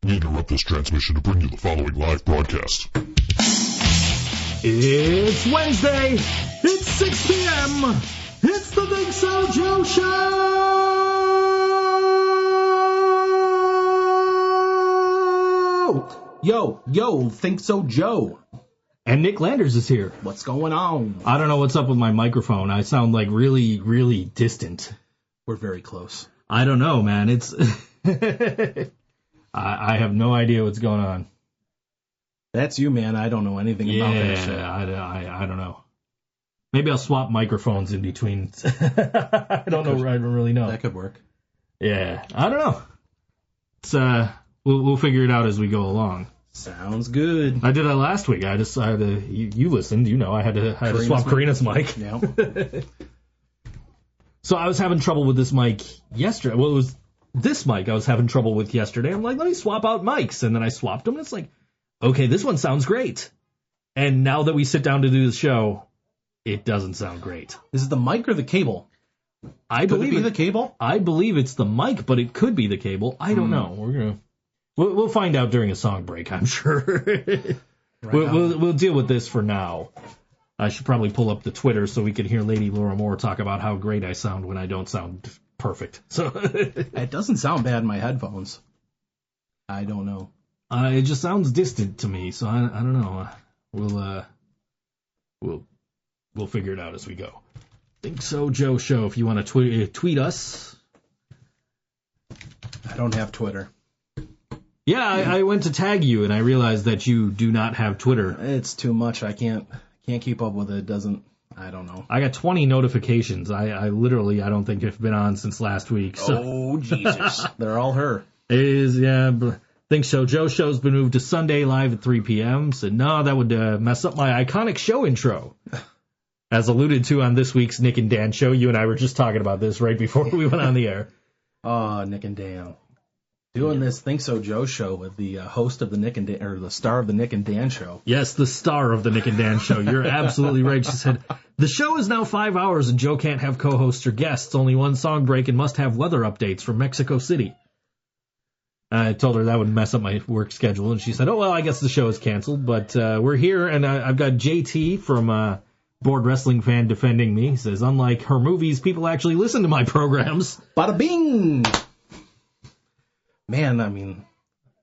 We interrupt this transmission to bring you the following live broadcast. It's Wednesday. It's 6 p.m. It's the ThinkSoJoe Show. Yo, ThinkSoJoe. And Nick Landers is here. What's going on? I don't know what's up with my microphone. I sound like really, really distant. We're very close. I don't know, man. It's I have no idea what's going on. That's you, man. I don't know anything about that shit. I don't know. Maybe I'll swap microphones in between. I don't really know. That could work. Yeah, I don't know. It's we'll figure it out as we go along. Sounds good. I did that last week. I decided to, you listened, you know, I had to swap Karina's mic. Yeah. So I was having trouble with this mic yesterday. Well, it was this mic I was having trouble with yesterday. I'm like, let me swap out mics. And then I swapped them, and it's like, okay, this one sounds great. And now that we sit down to do the show, it doesn't sound great. Is it the mic or the cable? Could it be the cable? I believe it's the mic, but it could be the cable. I don't know. We'll find out during a song break, I'm sure. We'll deal with this for now. I should probably pull up the Twitter so we can hear Lady Laura Moore talk about how great I sound when I don't sound perfect. So it doesn't sound bad in my headphones. I don't know. It just sounds distant to me, so I don't know. We'll figure it out as we go. ThinkSoJoe Show. If you want to tweet us. I don't have Twitter. Yeah, I went to tag you and I realized that you do not have Twitter. It's too much. I can't keep up with it. I don't know. I got 20 notifications. I literally don't think have been on since last week. So. Oh, Jesus. They're all her. It is, yeah. ThinkSoJoe Show's been moved to Sunday live at 3 p.m. So no, that would mess up my iconic show intro. As alluded to on this week's Nick and Dan show. You and I were just talking about this right before we went on the air. Oh, Nick and Dan. Doing this ThinkSoJoe show with the host of the Nick and Dan, or the star of the Nick and Dan show. Yes, the star of the Nick and Dan show. You're absolutely right. She said, the show is now 5 hours and Joe can't have co-hosts or guests, only one song break, and must have weather updates from Mexico City. I told her that would mess up my work schedule, and she said, oh, well, I guess the show is canceled, but we're here, and I've got JT from Board Wrestling Fan defending me. He says, unlike her movies, people actually listen to my programs. Bada bing! Man, I mean,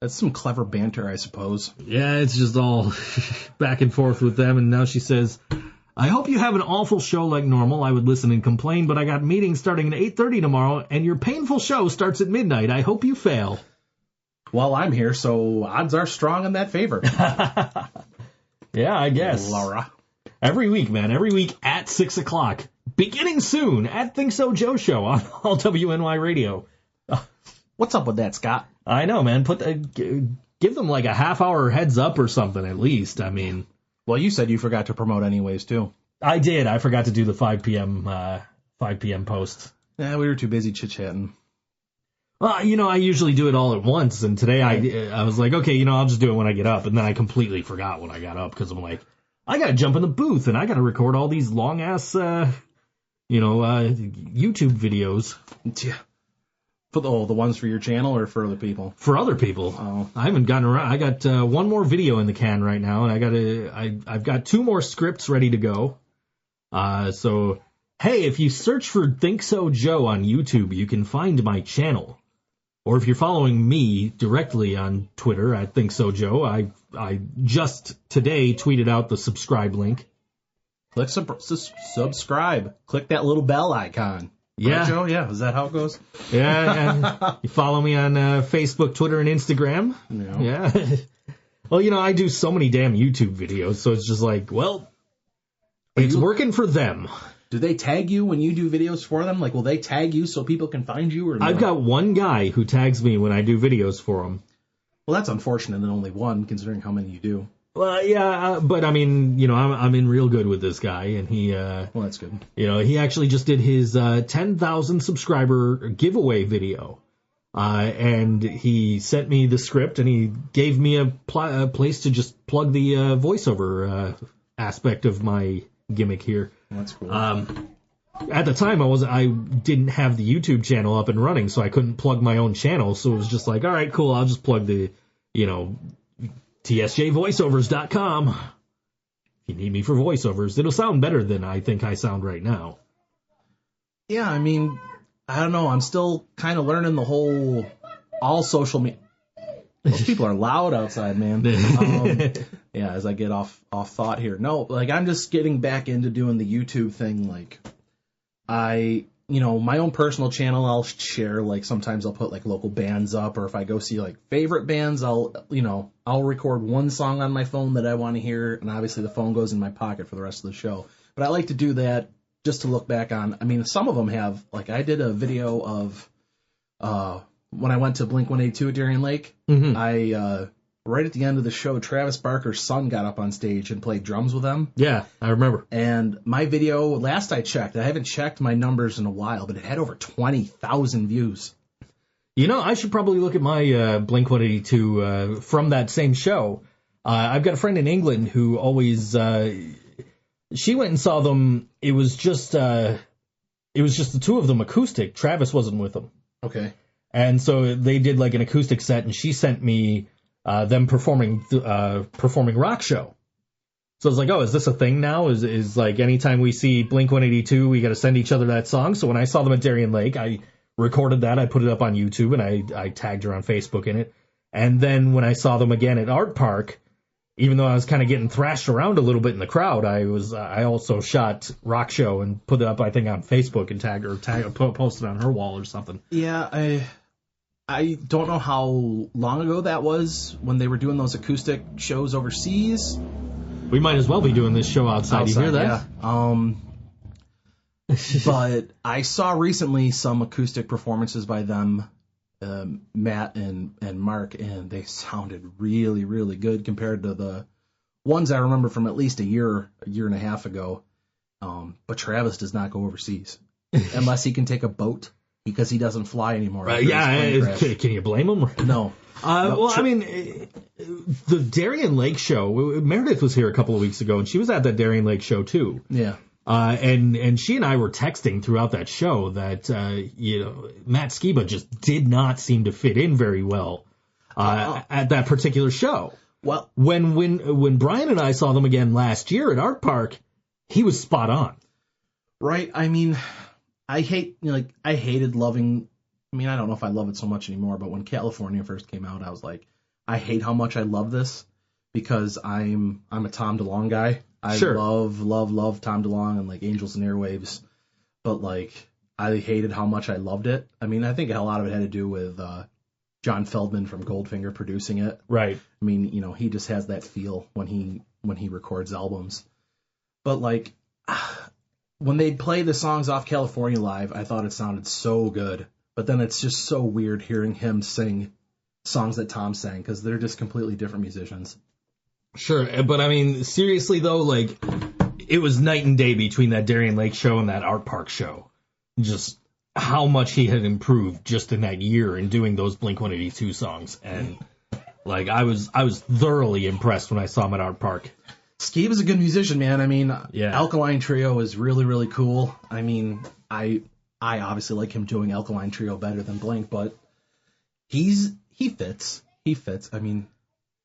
that's some clever banter, I suppose. Yeah, it's just all back and forth with them. And now she says, I hope you have an awful show like normal. I would listen and complain, but I got meetings starting at 8:30 tomorrow, and your painful show starts at midnight. I hope you fail. Well, I'm here, so odds are strong in that favor. Yeah, I guess. Laura. Every week, man. Every week at 6 o'clock. Beginning soon at ThinkSoJoe Show on all WNY Radio. What's up with that, Scott? I know, man. Give them like a half-hour heads up or something at least. I mean, well, you said you forgot to promote anyways too. I did. I forgot to do the 5 p.m. post. Yeah, we were too busy chit-chatting. Well, you know, I usually do it all at once, and today I was like, okay, you know, I'll just do it when I get up, and then I completely forgot when I got up because I'm like, I gotta jump in the booth and I gotta record all these long ass, YouTube videos. Yeah. For the ones for your channel or for other people? For other people. Oh. I haven't gotten around. I got one more video in the can right now, and I've got 2 more scripts ready to go. So, hey, if you search for ThinkSoJoe on YouTube, you can find my channel. Or if you're following me directly on Twitter at ThinkSoJoe, I just today tweeted out the subscribe link. Click subscribe. Click that little bell icon. Yeah. Right, Joe? Yeah, is that how it goes? Yeah. You follow me on Facebook, Twitter, and Instagram. Yeah. Well, you know, I do so many damn YouTube videos, so it's just like, well, it's working for them. Do they tag you when you do videos for them? Like, will they tag you so people can find you? Or no? I've got one guy who tags me when I do videos for him. Well, that's unfortunate that only one, considering how many you do. Well, yeah, but I mean, you know, I'm in real good with this guy, and he, well, that's good. You know, he actually just did his 10,000 subscriber giveaway video, and he sent me the script, and he gave me a place to just plug the voiceover aspect of my gimmick here. That's cool. At the time, I didn't have the YouTube channel up and running, so I couldn't plug my own channel. So it was just like, all right, cool. I'll just plug the tsjvoiceovers.com. If you need me for voiceovers, it'll sound better than I think I sound right now. Yeah, I mean, I don't know. I'm still kind of learning the whole all social media. Those people are loud outside, man. Yeah, as I get off thought here. No, like I'm just getting back into doing the YouTube thing. Like my own personal channel, I'll share, like sometimes I'll put like local bands up, or if I go see like favorite bands, I'll record one song on my phone that I want to hear, and obviously the phone goes in my pocket for the rest of the show. But I like to do that just to look back on. I mean, some of them have, like I did a video of when I went to Blink-182 at Darien Lake. I right at the end of the show, Travis Barker's son got up on stage and played drums with them. Yeah, I remember. And my video, last I checked, I haven't checked my numbers in a while, but it had over 20,000 views. I should probably look at my Blink-182 from that same show. I've got a friend in England who always, she went and saw them. It was just the two of them acoustic. Travis wasn't with them. Okay. And so they did like an acoustic set, and she sent me them performing Rock Show. So I was like, oh, is this a thing now? Is like anytime we see Blink-182, we got to send each other that song? So when I saw them at Darien Lake, I recorded that, I put it up on YouTube, and I tagged her on Facebook in it. And then when I saw them again at Art Park, even though I was kind of getting thrashed around a little bit in the crowd, I also shot Rock Show and put it up, I think, on Facebook and tagged her, posted on her wall or something. Yeah, I don't know how long ago that was when they were doing those acoustic shows overseas. We might as well be doing this show outside. You hear that? Yeah. But I saw recently some acoustic performances by them, Matt and Mark, and they sounded really, really good compared to the ones I remember from at least a year and a half ago. But Travis does not go overseas unless he can take a boat, because he doesn't fly anymore. Yeah, can you blame him? No. I mean, the Darien Lake show, Meredith was here a couple of weeks ago, and she was at that Darien Lake show too. Yeah. And she and I were texting throughout that show that, Matt Skiba just did not seem to fit in very well at that particular show. Well, when Brian and I saw them again last year at Art Park, he was spot on. Right. I mean, I hated loving, I mean, I don't know if I love it so much anymore, but when California first came out, I was like, I hate how much I love this, because I'm a Tom DeLonge guy. I love Tom DeLonge and like Angels and Airwaves, but like I hated how much I loved it. I mean, I think a lot of it had to do with John Feldman from Goldfinger producing it. Right. I mean, he just has that feel when he records albums. But like when they play the songs off California Live, I thought it sounded so good. But then it's just so weird hearing him sing songs that Tom sang, because they're just completely different musicians. Sure, but I mean, seriously though, like, it was night and day between that Darien Lake show and that Art Park show. Just how much he had improved just in that year in doing those Blink-182 songs. And, like, I was thoroughly impressed when I saw him at Art Park. Steve is a good musician, man. I mean, yeah. Alkaline Trio is really, really cool. I mean, I obviously like him doing Alkaline Trio better than Blink, but he fits. He fits. I mean,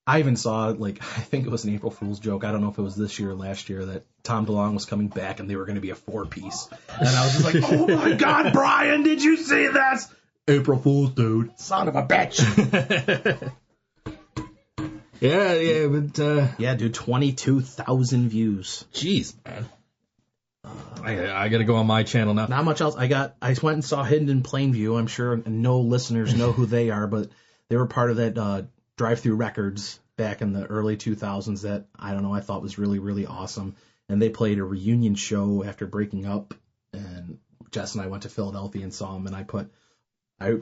I even saw, like, I think it was an April Fool's joke. I don't know if it was this year or last year, that Tom DeLonge was coming back and they were going to be a 4-piece. And I was just like, oh my God, Brian, did you see this? April Fool's, dude. Son of a bitch. Yeah, but... yeah, dude, 22,000 views. Jeez, man. I got to go on my channel now. Not much else. I went and saw Hidden in Plainview. I'm sure no listeners know who they are, but they were part of that Drive-Thru Records back in the early 2000s that, I don't know, I thought was really, really awesome. And they played a reunion show after breaking up, and Jess and I went to Philadelphia and saw them, and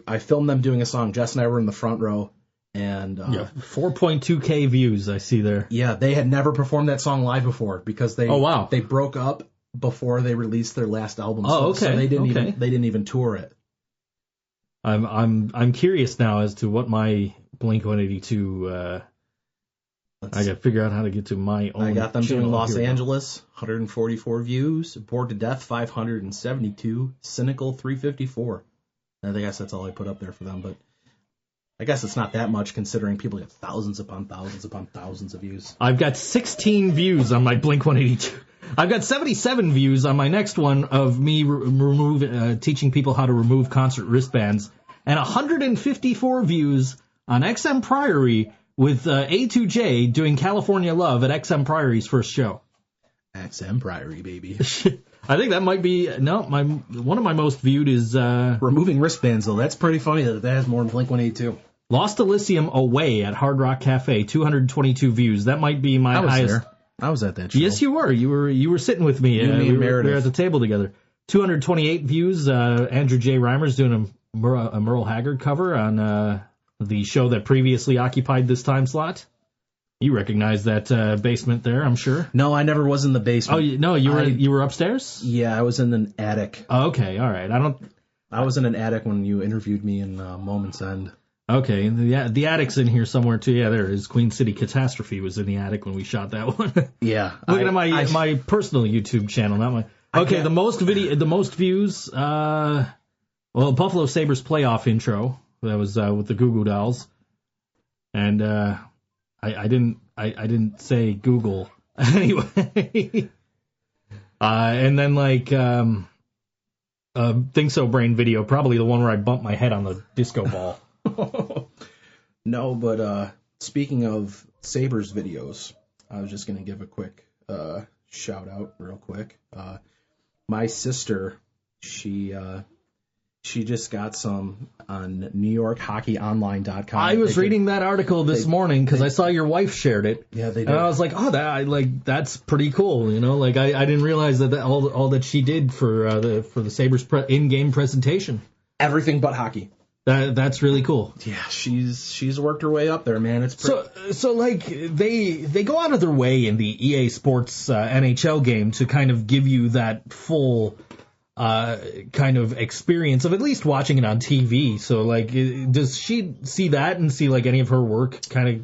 I filmed them doing a song. Jess and I were in the front row, and... 4.2K views I see there. Yeah, they had never performed that song live before, because they they broke up before they released their last album. Oh, okay. So they didn't even tour it. I'm curious now as to what my Blink-182. I got to figure out how to get to my own. I got them doing Los Here Angeles, 144 views. Bored to Death, 572. Cynical, 354. I guess that's all I put up there for them. But I guess it's not that much considering people get thousands upon thousands of views. I've got 16 views on my Blink-182. I've got 77 views on my next one of me teaching people how to remove concert wristbands, and 154 views on XM Priory with A2J doing California Love at XM Priory's first show. XM Priory, baby. I think that might be one of my most viewed is removing wristbands though. That's pretty funny that has more than Blink-182. Lost Elysium Away at Hard Rock Cafe, 222 views. That might be my highest. There. I was at that show. Yes, you were. You were sitting with me. Me and Meredith. We were at the table together. 228 views. Andrew J. Reimer's doing a Merle Haggard cover on the show that previously occupied this time slot. You recognize that basement there, I'm sure. No, I never was in the basement. Oh, no, you were upstairs? Yeah, I was in an attic. Oh, okay, all right. I was in an attic when you interviewed me in Moments End. Okay, the attic's in here somewhere too. Yeah, there is. Queen City Catastrophe was in the attic when we shot that one. Yeah. Looking at my personal YouTube channel, not my. Okay, the most views. Buffalo Sabres playoff intro. That was with the Goo Goo Dolls, and I didn't say Google anyway. And then Think So Brain video, probably the one where I bumped my head on the disco ball. No, but speaking of Sabres videos, I was just going to give a quick shout out real quick. My sister, she just got some on NewYorkHockeyOnline.com. I was reading that article this morning because I saw your wife shared it. Yeah, they did. And I was like, that's pretty cool. You know, like I didn't realize that all that she did for the Sabres in-game presentation. Everything but hockey. That's really cool. Yeah, she's worked her way up there, man. It's so like they go out of their way in the EA Sports NHL game to kind of give you that full kind of experience of at least watching it on TV. So like, does she see that and see like any of her work kind of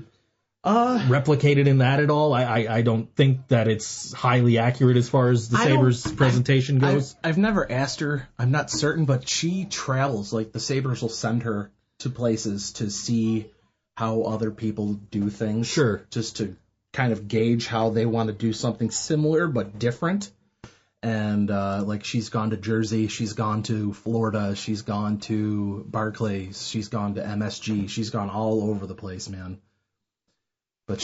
replicated in that at all? I don't think that it's highly accurate as far as the Sabres presentation goes. I've never asked her. I'm not certain, but she travels. Like the Sabres will send her to places to see how other people do things. Sure. Just to kind of gauge how they want to do something similar but different. And like she's gone to Jersey, she's gone to Florida, she's gone to Barclays, she's gone to MSG, she's gone all over the place, man. But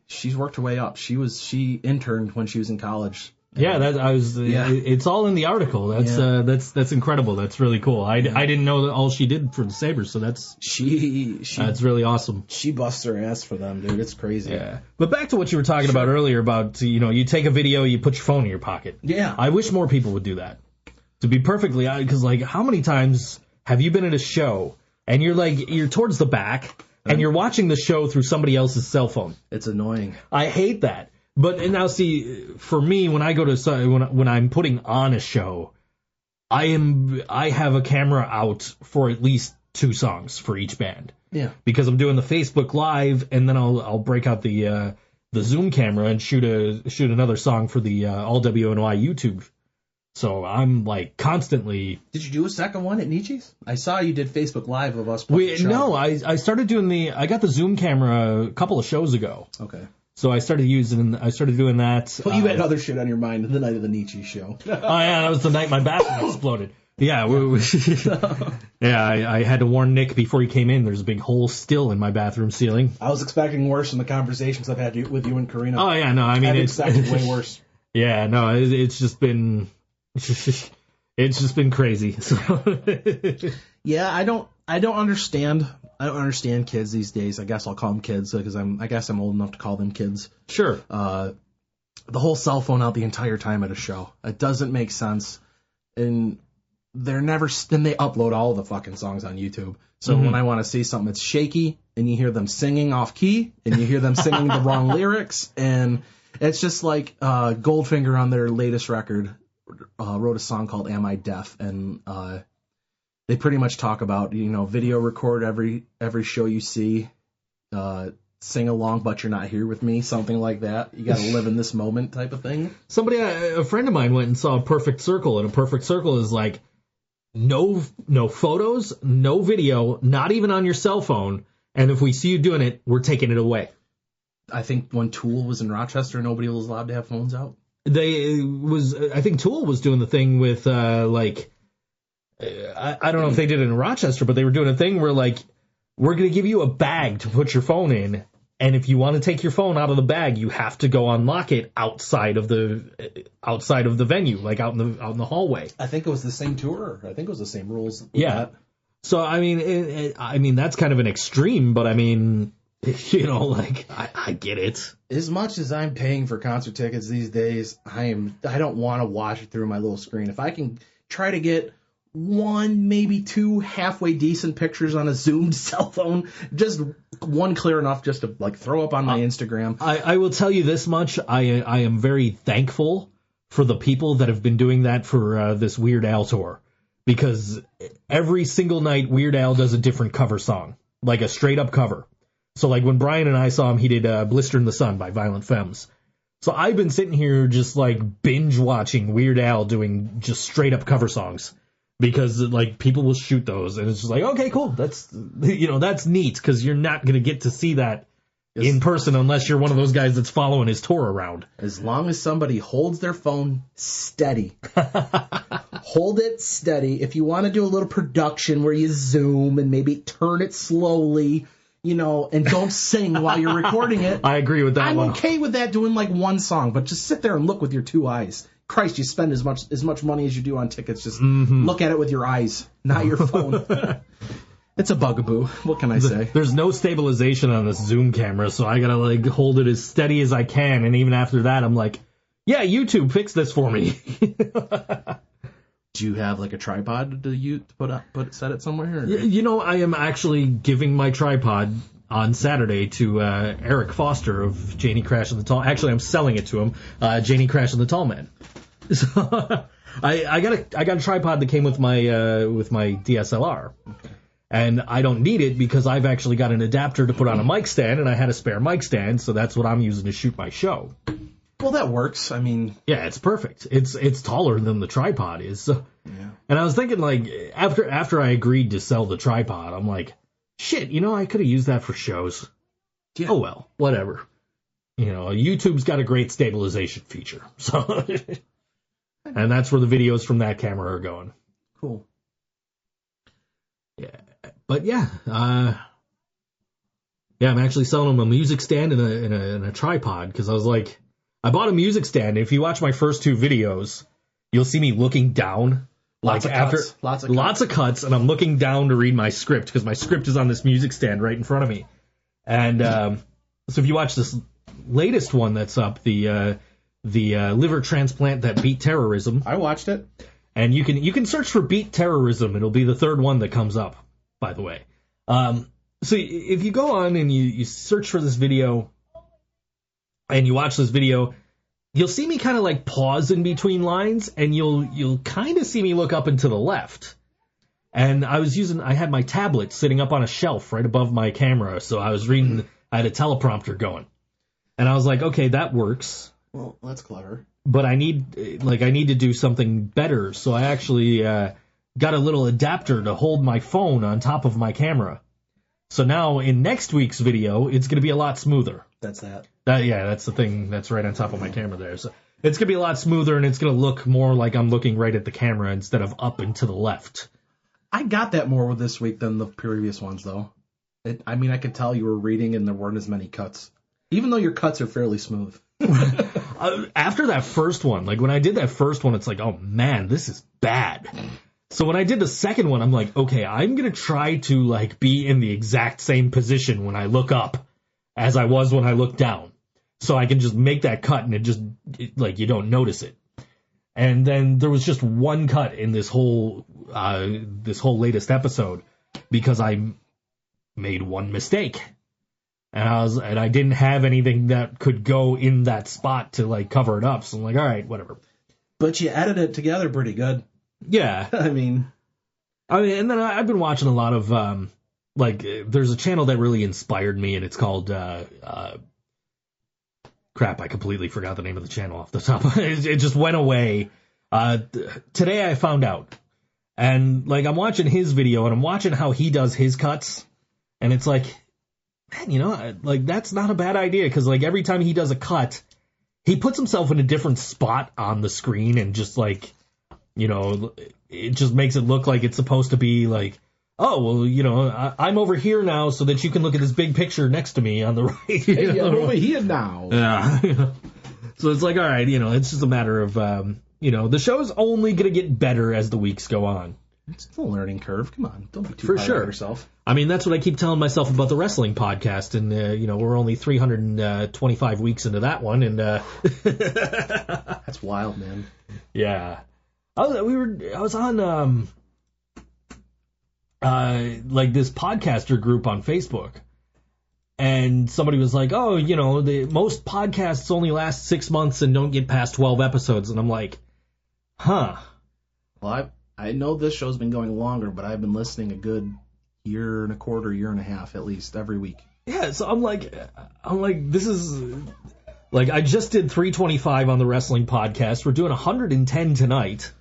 she's worked her way up. She interned when she was in college. Yeah, it's all in the article. That's incredible. That's really cool. I didn't know that all she did for the Sabres, so that's really awesome. She busts her ass for them, dude. It's crazy. Yeah. But back to what you were talking about earlier about, you take a video, you put your phone in your pocket. Yeah. I wish more people would do that. To be perfectly honest, because like how many times have you been at a show and you're towards the back and you're watching the show through somebody else's cell phone? It's annoying. I hate that. But and now see, for me, when I go to when I'm putting on a show, I have a camera out for at least 2 songs for each band. Yeah. Because I'm doing the Facebook Live, and then I'll break out the Zoom camera and shoot another song for the All WNY YouTube. So I'm like constantly. Did you do a second one at Nietzsche's? I saw you did Facebook Live of us. No, I started doing I got the Zoom camera a couple of shows ago. Okay. So I started doing that. But you had other shit on your mind the night of the Nietzsche show. Oh yeah, that was the night my bathroom exploded. Yeah, I had to warn Nick before he came in. There's a big hole still in my bathroom ceiling. I was expecting worse in the conversations I've had with you and Karina. Oh yeah, no, I mean it's way worse. Yeah, no, it's just been crazy. So. Yeah, I don't understand. I don't understand kids these days. I guess I'll call them kids because I guess I'm old enough to call them kids. Sure. The whole cell phone out the entire time at a show. It doesn't make sense. And then they upload all the fucking songs on YouTube. So when I want to see something that's shaky and you hear them singing off key and you hear them singing the wrong lyrics, and it's just like Goldfinger on their latest record wrote a song called Am I Deaf? And they pretty much talk about, video record every show you see, sing along, but you're not here with me, something like that. You got to live in this moment type of thing. A friend of mine went and saw A Perfect Circle, and A Perfect Circle is like no photos, no video, not even on your cell phone. And if we see you doing it, we're taking it away. I think when Tool was in Rochester, nobody was allowed to have phones out. I think Tool was doing the thing with, I don't know if they did it in Rochester, but they were doing a thing where, like, we're going to give you a bag to put your phone in, and if you want to take your phone out of the bag, you have to go unlock it outside of the venue, like out in the hallway. I think it was the same tour. I think it was the same rules. Yeah. So, I mean, that's kind of an extreme, but I mean, you know, like, I get it. As much as I'm paying for concert tickets these days, I don't want to watch it through my little screen. If I can try to get one, maybe two halfway decent pictures on a zoomed cell phone, just one clear enough just to like throw up on my Instagram. I will tell you this much. I am very thankful for the people that have been doing that for this Weird Al tour, because every single night Weird Al does a different cover song, like a straight up cover. So like when Brian and I saw him, he did Blister in the Sun by Violent Femmes. So I've been sitting here just like binge watching Weird Al doing just straight up cover songs, because like people will shoot those and it's just like, okay, cool. That's neat, because you're not going to get to see that in person unless you're one of those guys that's following his tour around. As long as somebody holds their phone steady. Hold it steady. If you want to do a little production where you zoom and maybe turn it slowly, you know, and don't sing while you're recording it. I agree with that. I'm okay with that, doing like one song, but just sit there and look with your two eyes. Christ, you spend as much money as you do on tickets. Just look at it with your eyes, not your phone. It's a bugaboo. What can I say? There's no stabilization on this Zoom camera, so I gotta like hold it as steady as I can, and even after that, I'm like, yeah, YouTube, fix this for me. Do you have like a tripod to set it somewhere? Or? You know, I am actually giving my tripod on Saturday to Eric Foster of Janie Crash and the Tall. Actually, I'm selling it to him. Janie Crash and the Tall Man. So I got a tripod that came with my DSLR. Okay. And I don't need it because I've actually got an adapter to put on a mic stand, and I had a spare mic stand, so that's what I'm using to shoot my show. Well, that works. I mean, yeah, it's perfect. It's taller than the tripod is. So. Yeah. And I was thinking, like, after I agreed to sell the tripod, I'm like, shit, you know, I could have used that for shows. Yeah. Oh well, whatever. You know, YouTube's got a great stabilization feature, so and that's where the videos from that camera are going. Cool. Yeah. But yeah, I'm actually selling them a music stand and a tripod, because I was like, I bought a music stand. If you watch my first two videos, you'll see me looking down, lots of cuts, and I'm looking down to read my script, because my script is on this music stand right in front of me. And so if you watch this latest one that's up, the liver transplant that beat terrorism, I watched it, and you can search for beat terrorism. It'll be the third one that comes up, by the way. So if you go on and you search for this video and you watch this video, you'll see me kind of like pause in between lines, and you'll kind of see me look up and to the left. And I had my tablet sitting up on a shelf right above my camera, so I was reading, I had a teleprompter going. And I was like, okay, that works. Well, that's clever. But I need to do something better, so I actually got a little adapter to hold my phone on top of my camera. So now in next week's video, it's going to be a lot smoother. That's that. That's the thing that's right on top of my camera there. So it's going to be a lot smoother, and it's going to look more like I'm looking right at the camera instead of up and to the left. I got that more with this week than the previous ones, though. I could tell you were reading and there weren't as many cuts. Even though your cuts are fairly smooth. After that first one, like when I did that first one, it's like, oh man, this is bad. So when I did the second one, I'm like, okay, I'm going to try to like be in the exact same position when I look up as I was when I looked down. So I can just make that cut and it you don't notice it. And then there was just one cut in this whole latest episode because I made one mistake. And I didn't have anything that could go in that spot to like cover it up. So I'm like, all right, whatever. But you edited it together pretty good. Yeah. I mean, and then I've been watching a lot of, there's a channel that really inspired me, and it's called, crap, I completely forgot the name of the channel off the top. It just went away. Today I found out. And, like, I'm watching his video, and I'm watching how he does his cuts, and it's like, man, you know, like, that's not a bad idea, because, like, every time he does a cut, he puts himself in a different spot on the screen, and just, like, you know, it just makes it look like it's supposed to be, like, oh, well, you know, I'm over here now so that you can look at this big picture next to me on the right. Hey, I'm over here now. Yeah. So it's like, all right, you know, it's just a matter of, you know, the show's only going to get better as the weeks go on. It's a learning curve. Come on. Don't be too For hard sure. on yourself. I mean, that's what I keep telling myself about the wrestling podcast, and, you know, we're only 325 weeks into that one, and, That's wild, man. yeah. I was on, like this podcaster group on Facebook, and somebody was like, oh, you know, most podcasts only last 6 months and don't get past 12 episodes, and I'm like, huh. Well, I know this show's been going longer, but I've been listening a good year and a quarter, year and a half at least every week. Yeah, so I'm like, this is, like, I just did 325 on the wrestling podcast. We're doing 110 tonight.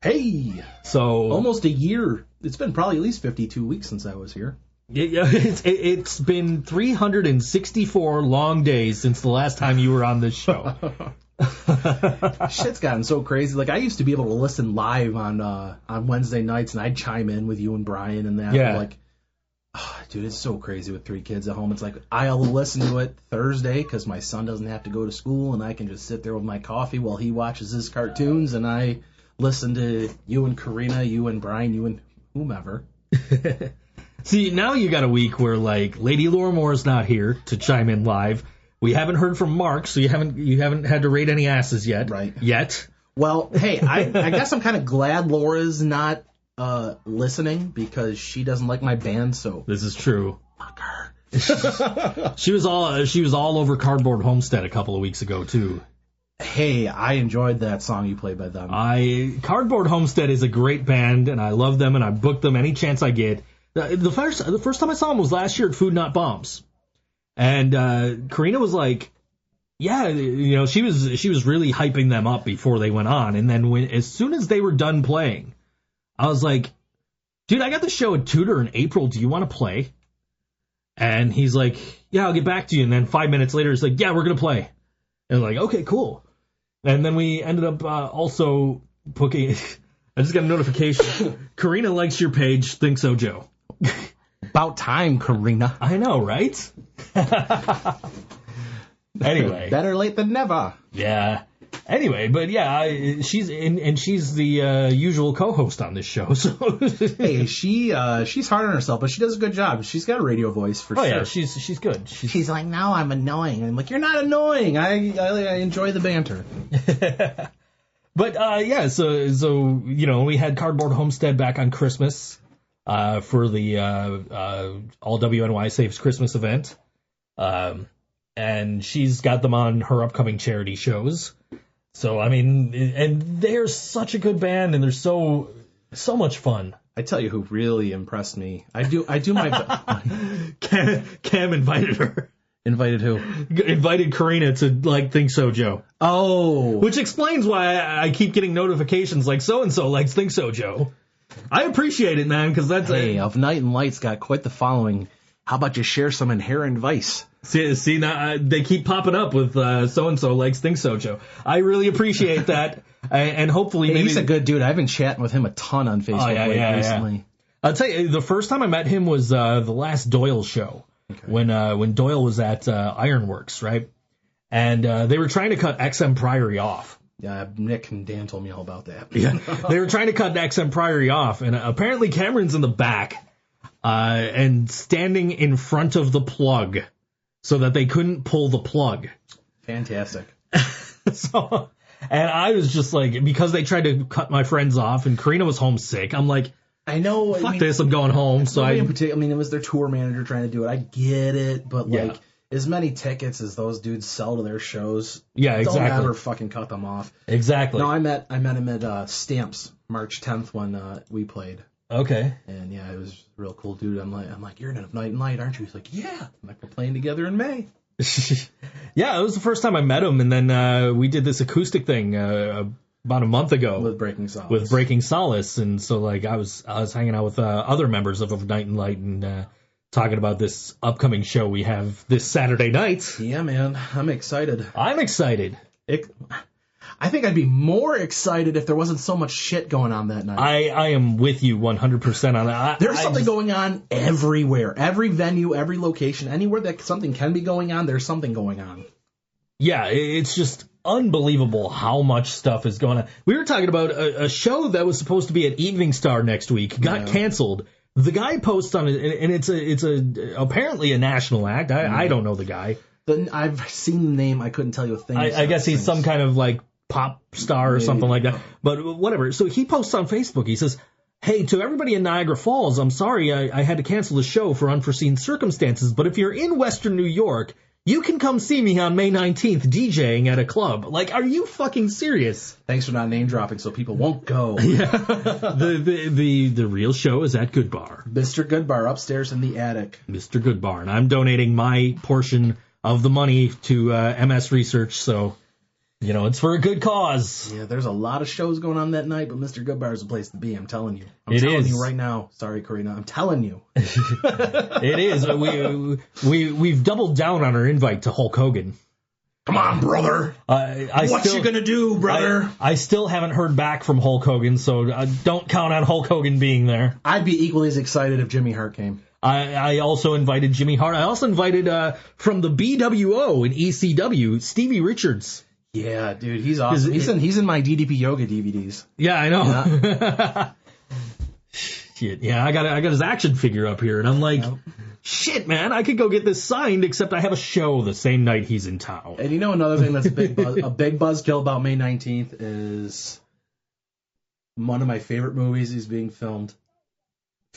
Hey! So Almost a year. It's been probably at least 52 weeks since I was here. Yeah, it's been 364 long days since the last time you were on this show. Shit's gotten so crazy. Like, I used to be able to listen live on Wednesday nights, and I'd chime in with you and Brian and that. Yeah. Like, oh, dude, it's so crazy with 3 kids at home. It's like, I'll listen to it Thursday because my son doesn't have to go to school, and I can just sit there with my coffee while he watches his cartoons, and I listen to you and Karina, you and Brian, you and whomever. See, now you got a week where, like, Lady Laura Moore's not here to chime in live. We haven't heard from Mark, so you haven't had to rate any asses yet. Right. Yet. Well, hey, I guess I'm kind of glad Laura's not listening because she doesn't like my band, so This is true. fuck her. She was all over Cardboard Homestead a couple of weeks ago too. Hey, I enjoyed that song you played by them. Cardboard Homestead is a great band, and I love them, and I book them any chance I get. The first time I saw them was last year at Food Not Bombs, and Karina was like, yeah, you know, she was really hyping them up before they went on, and then as soon as they were done playing, I was like, dude, I got the show at Tudor in April. Do you want to play? And he's like, yeah, I'll get back to you. And then 5 minutes later, he's like, yeah, we're gonna play. And I'm like, okay, cool. And then we ended up also booking. I just got a notification. Karina likes your page. ThinkSoJoe. About time, Karina. I know, right? Anyway. Better late than never. Yeah. Anyway, but yeah, she's the usual co-host on this show. So Hey, she's hard on herself, but she does a good job. She's got a radio voice for sure. yeah, she's good. She's like, now I'm annoying. I'm like, you're not annoying. I enjoy the banter. But yeah, so you know, we had Cardboard Homestead back on Christmas for the All WNY Saves Christmas event, and she's got them on her upcoming charity shows. So I mean, and they're such a good band, and they're so much fun. I tell you who really impressed me. I do my Cam invited her. Invited who? Invited Karina to like ThinkSoJoe. Oh, Which explains why I keep getting notifications like so-and-so likes ThinkSoJoe. I appreciate it, man, because that's hey, Of Night and Light's got quite the following. How about you share some inherent vice? See now they keep popping up with so-and-so likes ThinkSoJoe. I really appreciate that, and hopefully maybe... He's a good dude. I've been chatting with him a ton on Facebook recently. Yeah. I'll tell you, the first time I met him was the last Doyle show, when Doyle was at Ironworks, right? And they were trying to cut XM Priory off. Yeah, Nick and Dan told me all about that. Yeah, they were trying to cut XM Priory off, and apparently Cameron's in the back and standing in front of the plug so that they couldn't pull the plug. Fantastic. So, and I was just like, because they tried to cut my friends off, and Karina was homesick, I'm like, I know. Fuck this, I'm going home. So in particular, I mean, it was their tour manager trying to do it. I get it, but like, as many tickets as those dudes sell to their shows, don't ever fucking cut them off. Exactly. No, I met him at Stamps March 10th when we played. Okay. And yeah, it was a real cool dude. I'm like, you're in Of Night and Light, aren't you? He's like, yeah. I'm like, we're playing together in May. Yeah, it was the first time I met him, and then we did this acoustic thing about a month ago with Breaking Solace. With Breaking Solace, and so like I was hanging out with other members of Night and Light and talking about this upcoming show we have this Saturday night. Yeah, man, I'm excited. I'm excited. I think I'd be more excited if there wasn't so much shit going on that night. I am with you 100% on that. There's something going on everywhere. Every venue, every location, anywhere that something can be going on, there's something going on. Yeah, it's just unbelievable how much stuff is going on. We were talking about a show that was supposed to be at Evening Star next week, got canceled. The guy posts on it, and it's apparently a national act. I don't know the guy. I've seen the name. I couldn't tell you a thing. I guess he's some kind of like pop star or something like that. But whatever. So he posts on Facebook. He says, "Hey, to everybody in Niagara Falls, I'm sorry I had to cancel the show for unforeseen circumstances. But if you're in Western New York, you can come see me on May 19th DJing at a club." Like, are you fucking serious? Thanks for not name dropping so people won't go. Yeah. The real show is at Goodbar. Mr. Goodbar upstairs in the attic. Mr. Goodbar. And I'm donating my portion of the money to MS Research, so, you know, it's for a good cause. Yeah, there's a lot of shows going on that night, but Mr. Goodbar is the place to be, I'm telling you. I'm It telling is. you right now. Sorry, Karina. I'm telling you. It is. We've doubled down on our invite to Hulk Hogan. Come on, brother. What you gonna do, brother? I still haven't heard back from Hulk Hogan, so don't count on Hulk Hogan being there. I'd be equally as excited if Jimmy Hart came. I also invited Jimmy Hart. I also invited from the BWO in ECW, Stevie Richards. Yeah, dude, he's awesome. He's in my DDP Yoga DVDs. Yeah, I know. Yeah. Shit, yeah, I got his action figure up here, and I'm like, shit, man, I could go get this signed, except I have a show the same night he's in town. And you know another thing that's a big buzzkill about May 19th is one of my favorite movies is being filmed.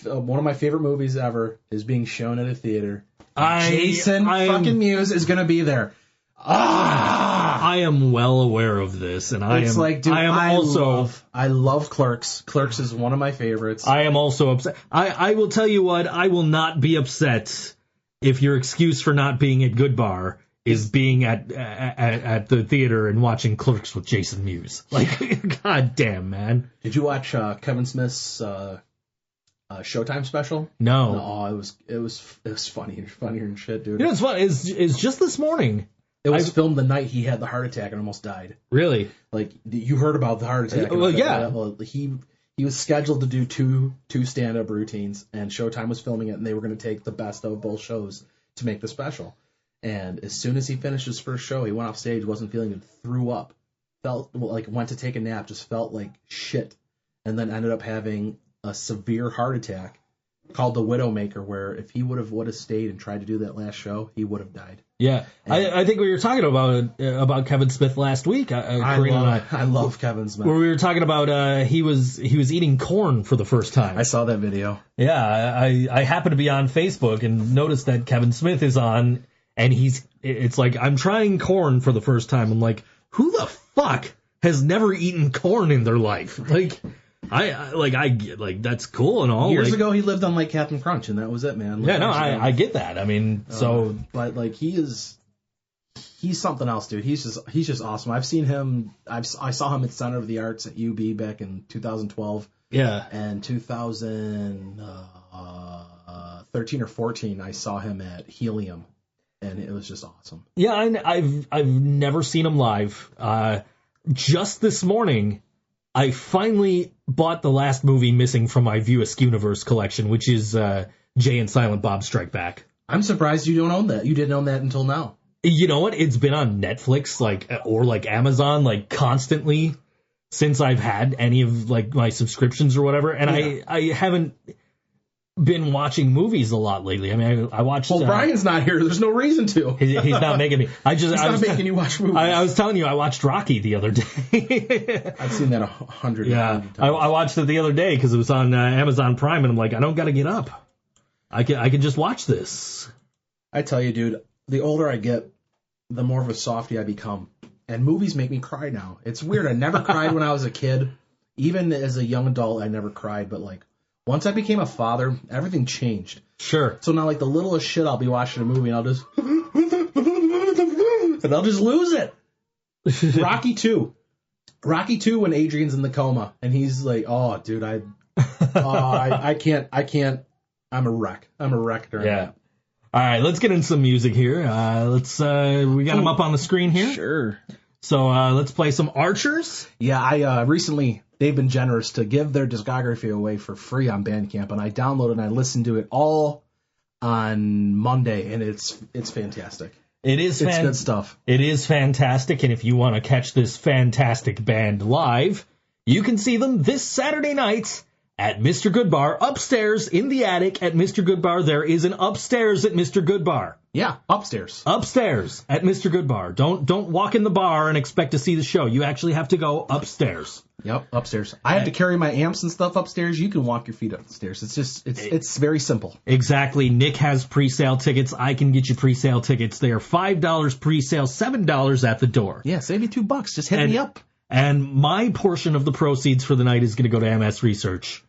One of my favorite movies ever is being shown at a theater. Jason fucking Mewes is going to be there. I am well aware of this, and I love Clerks. Clerks is one of my favorites. I am also upset. I will tell you what, I will not be upset if your excuse for not being at Goodbar is being at the theater and watching Clerks with Jason Mewes. Like, god damn, man. Did you watch Kevin Smith's Showtime special? No. No, it was funnier than shit, dude. You know what's funny is just this morning. It was filmed the night he had the heart attack and almost died. Really? Like, you heard about the heart attack? Well, yeah. Well, he was scheduled to do two stand-up routines, and Showtime was filming it, and they were going to take the best of both shows to make the special. And as soon as he finished his first show, he went off stage, wasn't feeling good, threw up, went to take a nap, just felt like shit, and then ended up having a severe heart attack called the Widowmaker, where if he would have stayed and tried to do that last show, he would have died. Yeah, I think we were talking about Kevin Smith last week. I love Kevin Smith. Where we were talking about he was eating corn for the first time. I saw that video. Yeah, I happened to be on Facebook and noticed that Kevin Smith is on, and it's like, I'm trying corn for the first time. I'm like, who the fuck has never eaten corn in their life? Like, I get, like, that's cool and all. Years ago, he lived on like Captain Crunch, and that was it, man. Yeah, no, I get that. I mean, but like he's something else, dude. He's just awesome. I've seen him. I saw him at Center of the Arts at UB back in 2012. Yeah. And 2013 or 14, I saw him at Helium, and it was just awesome. Yeah, I've never seen him live. Just this morning, I finally bought the last movie missing from my View Askewniverse collection, which is Jay and Silent Bob Strike Back. I'm surprised you don't own that. You didn't own that until now. You know what? It's been on Netflix, or Amazon, constantly since I've had any of my subscriptions or whatever, and yeah. I haven't been watching movies a lot lately. I mean, I watched. Well, Brian's not here. There's no reason to. He's not making me. He's not making you watch movies. I was telling you, I watched Rocky the other day. I've seen that 100 times. I watched it the other day because it was on Amazon Prime, and I'm like, I don't got to get up. I can just watch this. I tell you, dude, the older I get, the more of a softie I become. And movies make me cry now. It's weird. I never cried when I was a kid. Even as a young adult, I never cried. But once I became a father, everything changed. Sure. So now, the littlest shit, I'll be watching a movie and I'll just lose it. Rocky 2. Rocky 2 when Adrian's in the coma and he's like, oh, dude, I can't. I'm a wreck. I'm a wreck during that. All right, let's get into some music here. We got them up on the screen here. Sure. So let's play some Archres. Yeah, I recently, they've been generous to give their discography away for free on Bandcamp, and I downloaded and I listened to it all on Monday, and it's fantastic. It's good stuff. It is fantastic, and if you want to catch this fantastic band live, you can see them this Saturday night at Mr. Goodbar, upstairs in the attic at Mr. Goodbar. There is an upstairs at Mr. Goodbar. Yeah, upstairs. Upstairs at Mr. Goodbar. Don't walk in the bar and expect to see the show. You actually have to go upstairs. Yep, upstairs. I have to carry my amps and stuff upstairs. You can walk your feet upstairs. It's very simple. Exactly. Nick has pre-sale tickets. I can get you pre-sale tickets. They are $5 pre-sale, $7 at the door. Yeah, save you $2. Just hit me up. And my portion of the proceeds for the night is going to go to MS Research.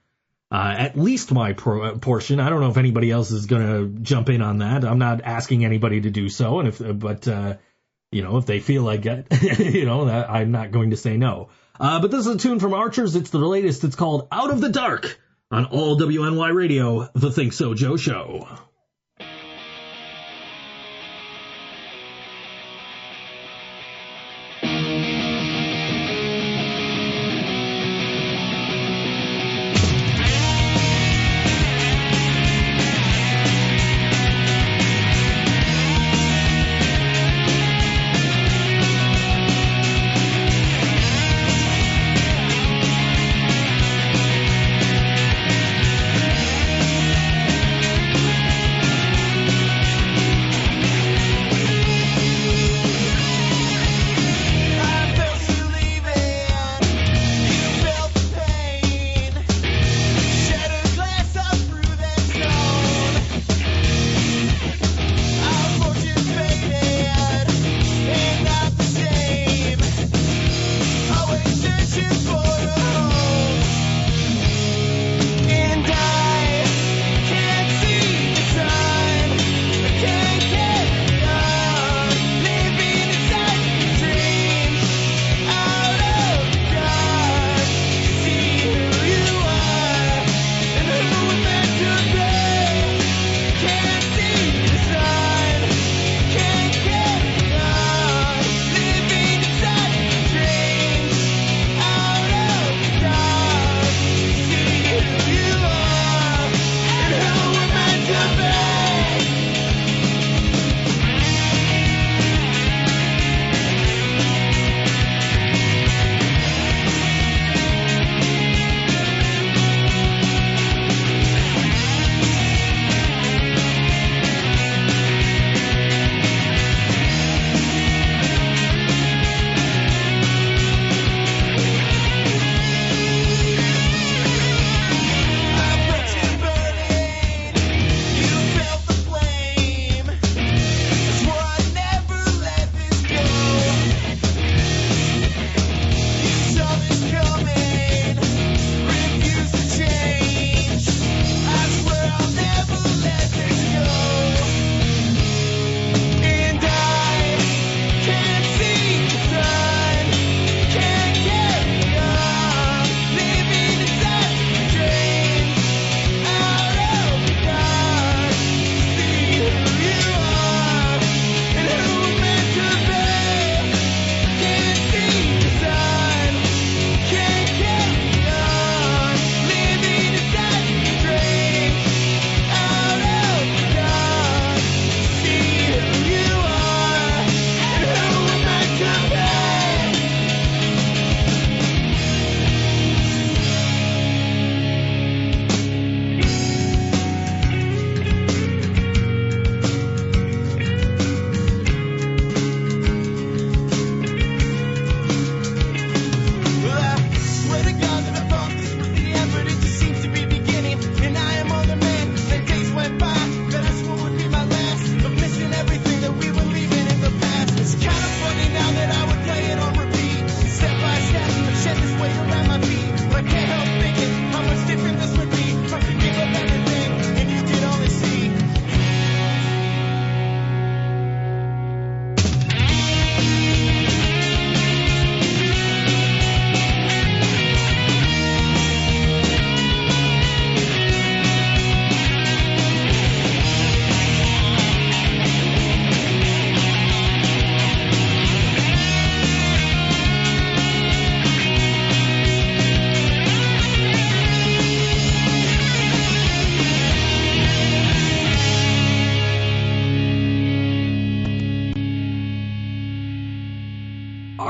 At least my portion. I don't know if anybody else is going to jump in on that. I'm not asking anybody to do so. And if they feel like it, that I'm not going to say no. But this is a tune from Archres. It's the latest. It's called Out of the Dark on all WNY Radio, the ThinkSoJoe Show.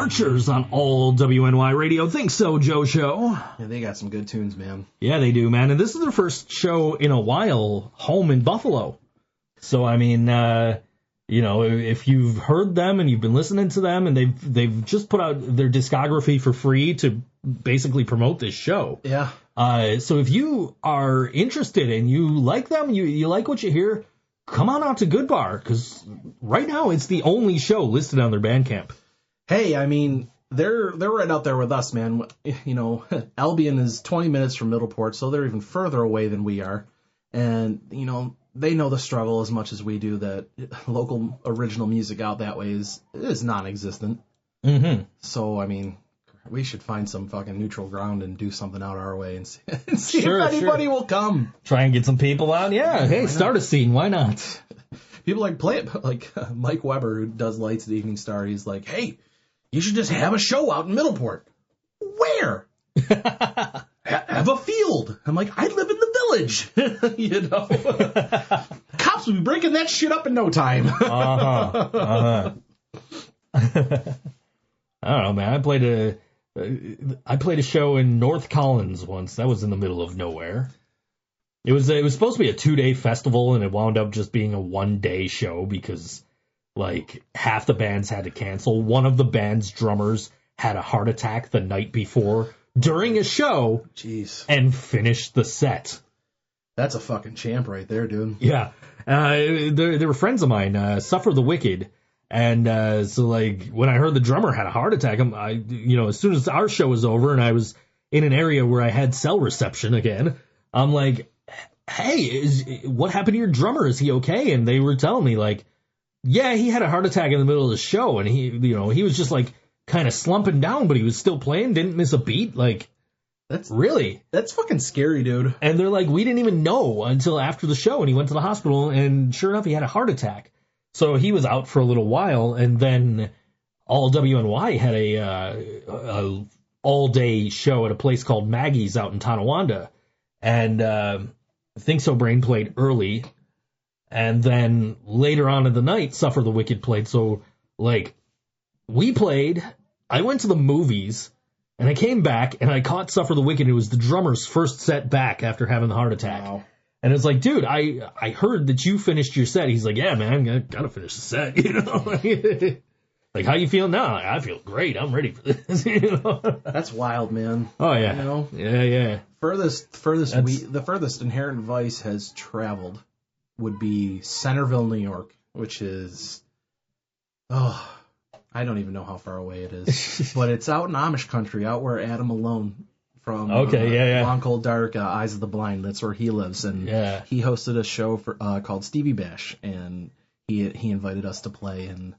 Archres on all WNY Radio. ThinkSoJoe Show. Yeah, they got some good tunes, man. Yeah, they do, man. And this is their first show in a while home in Buffalo. So, I mean, if you've heard them and you've been listening to them, and they've just put out their discography for free to basically promote this show. Yeah. So if you are interested and you like them, you like what you hear, come on out to Goodbar, because right now it's the only show listed on their Bandcamp. Hey, I mean, they're right out there with us, man. Albion is 20 minutes from Middleport, so they're even further away than we are. And, they know the struggle as much as we do, that local original music out that way is non-existent. Mm-hmm. So, I mean, we should find some fucking neutral ground and do something out our way and see Sure, if anybody will come. Try and get some people out. Yeah, hey, start a scene. Why not? People play it, like Mike Weber, who does Lights at the Evening Star. He's like, hey, you should just have a show out in Middleport. Where? Have a field. I'm like, I live in the village. Cops will be breaking that shit up in no time. I don't know, man. I played a show in North Collins once. That was in the middle of nowhere. It was supposed to be a 2-day festival, and it wound up just being a 1-day show because, half the bands had to cancel. One of the band's drummers had a heart attack the night before during a show. Jeez. And finished the set. That's a fucking champ right there, dude. Yeah. They were friends of mine, Suffer the Wicked. And so when I heard the drummer had a heart attack, as soon as our show was over and I was in an area where I had cell reception again, I'm like, hey, what happened to your drummer? Is he okay? And they were telling me, yeah, he had a heart attack in the middle of the show, and he was just kind of slumping down, but he was still playing, didn't miss a beat. That's fucking scary, dude. And they're like, we didn't even know until after the show, and he went to the hospital, and sure enough, he had a heart attack. So he was out for a little while, and then all WNY had a all-day show at a place called Maggie's out in Tonawanda, and Think So Brain played early, and then later on in the night, Suffer the Wicked played. So, we played, I went to the movies, and I came back, and I caught Suffer the Wicked. It was the drummer's first set back after having the heart attack. Wow. And it's like, dude, I heard that you finished your set. He's like, yeah, man, I gotta finish the set, how you feel now? I feel great. I'm ready for this, That's wild, man. Oh, yeah. Yeah. The furthest Inherent Vice has traveled would be Centerville, New York, which is, I don't even know how far away it is. But it's out in Amish country, out where Adam Malone from Long Cold Dark, Eyes of the Blind, that's where he lives. And he hosted a show called Stevie Bash, and he invited us to play, and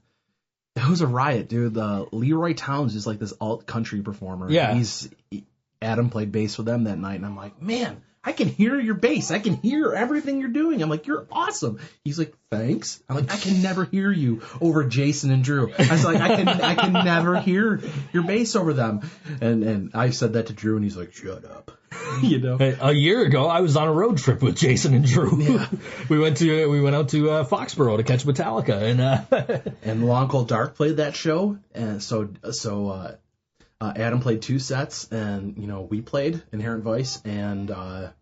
it was a riot, dude. Leroy Towns is this alt-country performer. Yeah. Adam played bass with them that night, and I'm like, man, I can hear your bass. I can hear everything you're doing. I'm like, you're awesome. He's like, thanks. I'm like, I can never hear you over Jason and Drew. I was like, I can never hear your bass over them. And I said that to Drew, and he's like, shut up. A year ago, I was on a road trip with Jason and Drew. Yeah. we went out to Foxborough to catch Metallica, and Long Cold Dark played that show, and so Adam played 2 sets, and we played Inherent Vice and the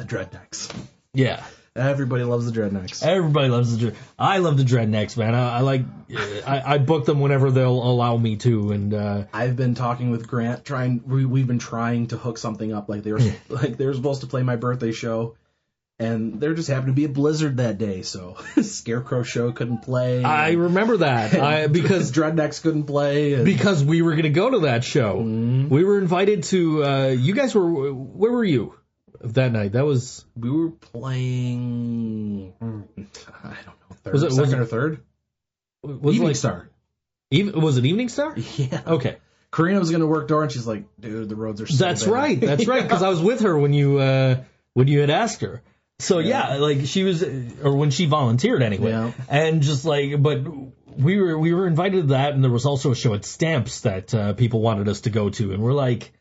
Dreadnecks. Yeah. Everybody loves the Dreadnecks. Everybody loves the I love the Dreadnecks, man. I book them whenever they'll allow me to, and I've been talking with Grant, we've been trying to hook something up. They were supposed to play my birthday show, and there just happened to be a blizzard that day, so Scarecrow Show couldn't play. I remember that because Dreadnecks couldn't play, because we were going to go to that show. Mm-hmm. We were invited to. You guys were. Where were you that night? We were playing. I don't know. Second or third? Evening Star. Was it Evening Star? Yeah. Okay. Karina was going to work door, and she's like, "Dude, the roads are so That's bad." right. That's right. Because I was with her when you had asked her. So she was, or when she volunteered anyway. Yeah. And just but we were invited to that, and there was also a show at Stamps that people wanted us to go to, and we're like,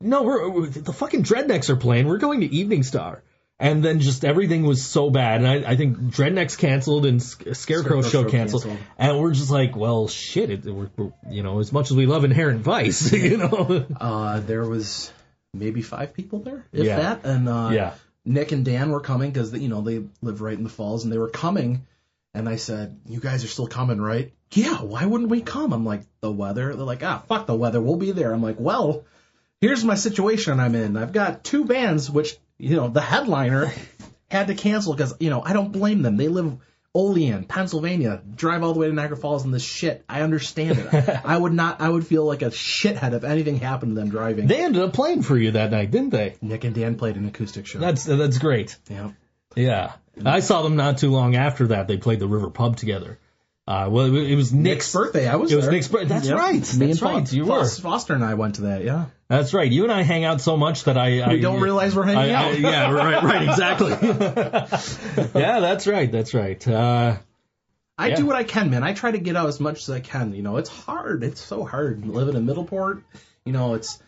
no, the fucking Dreadnecks are playing. We're going to Evening Star. And then just everything was so bad. And I think Dreadnecks canceled and Scarecrow Show canceled. And we're just like, well, shit, we're, you know, as much as we love Inherent Vice, you know. There was maybe 5 people there, if that. And Nick and Dan were coming because, you know, they live right in the Falls, and they were coming. And I said, you guys are still coming, right? Yeah, why wouldn't we come? I'm like, the weather? They're like, fuck the weather, we'll be there. I'm like, well, here's my situation I'm in. I've got 2 bands, which, you know, the headliner had to cancel because, you know, I don't blame them. They live Olean, Pennsylvania, drive all the way to Niagara Falls in this shit. I understand it. I would feel like a shithead if anything happened to them driving. They ended up playing for you that night, didn't they? Nick and Dan played an acoustic show. That's great. Yeah. Yeah. I saw them not too long after that. They played the River Pub together. Well, it was Nick's birthday. I was there. It was Nick's birthday. That's right. Me That's and right. You were. Foster and I went to that, yeah. That's right. You and I hang out so much that we don't realize we're hanging out. Yeah, right, exactly. Yeah, that's right. I do what I can, man. I try to get out as much as I can. You know, it's hard. It's so hard living in Middleport. You know, it's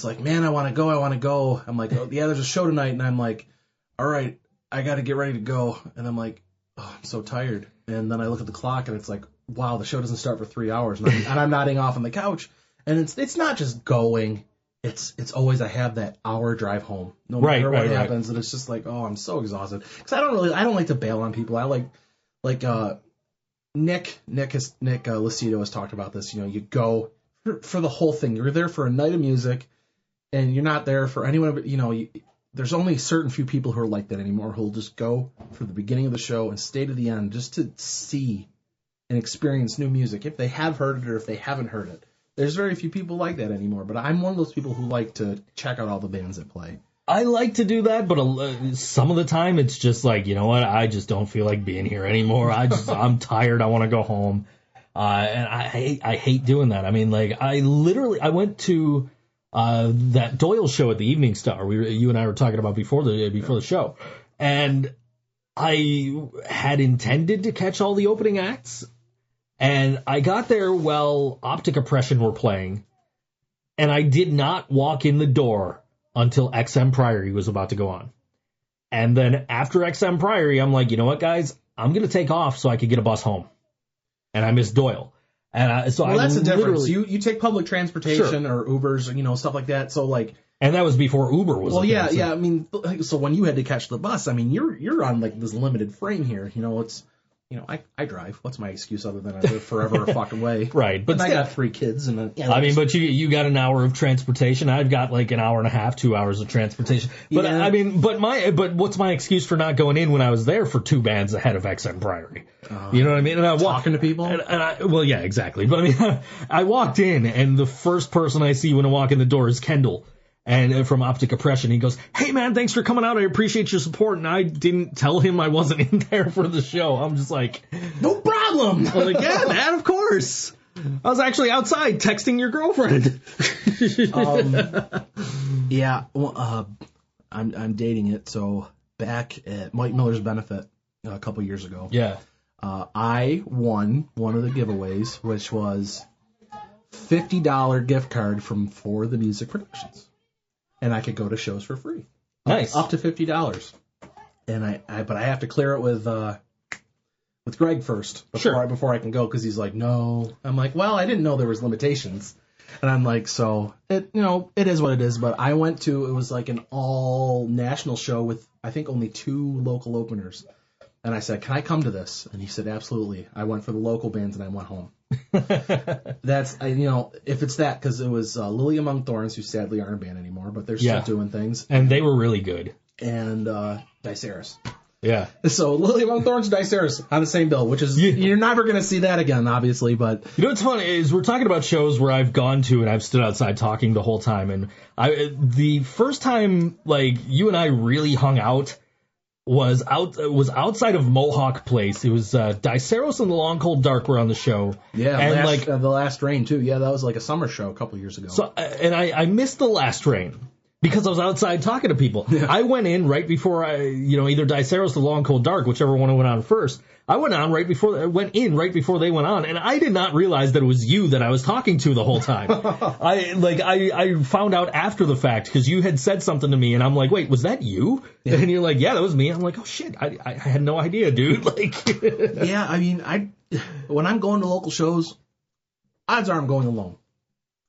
like, man, I want to go. I'm like, oh, yeah, there's a show tonight, and I'm like, all right, I got to get ready to go. And I'm like, oh, I'm so tired. And then I look at the clock, and it's like, wow, the show doesn't start for 3 hours, and I'm nodding off on the couch. And it's not just going. It's always I have that hour drive home. No matter what happens, and it's just like, oh, I'm so exhausted. Because I don't like to bail on people. I like Nick Lucido has talked about this. You know, you go for the whole thing. You're there for a night of music, and you're not there for anyone. But, you know, there's only a certain few people who are like that anymore, who'll just go for the beginning of the show and stay to the end just to see and experience new music, if they have heard it or if they haven't heard it. There's very few people like that anymore, but I'm one of those people who like to check out all the bands that play. I like to do that, but some of the time it's just like, you know what, I just don't feel like being here anymore. I'm tired. I want to go home. And I hate doing that. I mean, like, I went to that Doyle show at the Evening Star. You and I were talking about before the show, and I had intended to catch all the opening acts, and I got there while Optic Oppression were playing, and I did not walk in the door until XM Priory was about to go on. And then after XM Priory, I'm like, you know what, guys, I'm going to take off so I could get a bus home. And I missed Doyle. And that's the difference. You take public transportation or Ubers, or, you know, stuff like that. So like, and that was before Uber was. Well, yeah. I mean, so when you had to catch the bus, I mean, you're on like this limited frame here. You know, it's, you know, I drive. What's my excuse other than I live forever a fucking way? Right, but I got 3 kids, and but you got an hour of transportation. I've got like an hour and a half, 2 hours of transportation. But yeah. I mean, but what's my excuse for not going in when I was there for 2 bands ahead of XM Priory? You know what I mean? And I talking to people. Well, yeah, exactly. But I mean, I walked in, and the first person I see when I walk in the door is Kendall. And from Optic Oppression, he goes, "Hey man, thanks for coming out. I appreciate your support." And I didn't tell him I wasn't in there for the show. I'm just like, no problem. I was like, yeah, man, of course. I was actually outside texting your girlfriend. Yeah, well, I'm dating it. So back at Mike Miller's benefit a couple years ago, yeah, I won one of the giveaways, which was $50 gift card from For the Music Productions. And I could go to shows for free. Nice. Up to $50. And but I have to clear it with Greg first before I can go, because he's like, no. I'm like, well, I didn't know there was limitations. And I'm like, so it is what it is. But I went to, it was like an all national show with I think only 2 local openers. And I said, can I come to this? And he said, absolutely. I went for the local bands and I went home. That's, if it's that, because it was Lily Among Thorns, who sadly aren't a band anymore, but they're still doing things. And they were really good. And Diceris. Yeah. So Lily Among Thorns and Diceris on the same bill, which is, you're never going to see that again, obviously, but. You know what's funny is we're talking about shows where I've gone to and I've stood outside talking the whole time. And the first time, like, you and I really hung out was outside of Mohawk Place. It was Diceros and the Long Cold Dark were on the show. Yeah, and the Last Rain too. Yeah, that was like a summer show a couple years ago. So and I missed the Last Rain, Because I was outside talking to people. Yeah. I went in right before either Diceros or Long Cold Dark, whichever one went on first. I went in right before they went on, and I did not realize that it was you that I was talking to the whole time. I found out after the fact because you had said something to me, and I'm like, wait, was that you? Yeah. And you're like, yeah, that was me. I'm like, oh shit, I had no idea, dude. Like, yeah, I mean, when I'm going to local shows, odds are I'm going alone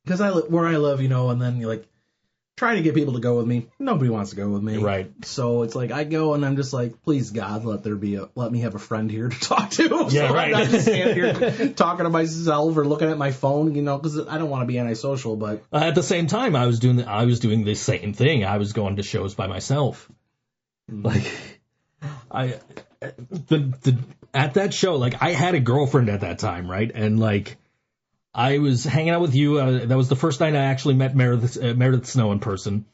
because where I live, and then you're like. Try to get people to go with me. Nobody wants to go with me. Right. So it's like I go and I'm just like, please God, let me have a friend here to talk to. Yeah, so right. I'm not just standing here talking to myself or looking at my phone, because I don't want to be antisocial. But at the same time, I was doing the same thing. I was going to shows by myself. Like, at that show, like I had a girlfriend at that time, right? And like. I was hanging out with you. That was the first night I actually met Meredith Snow in person.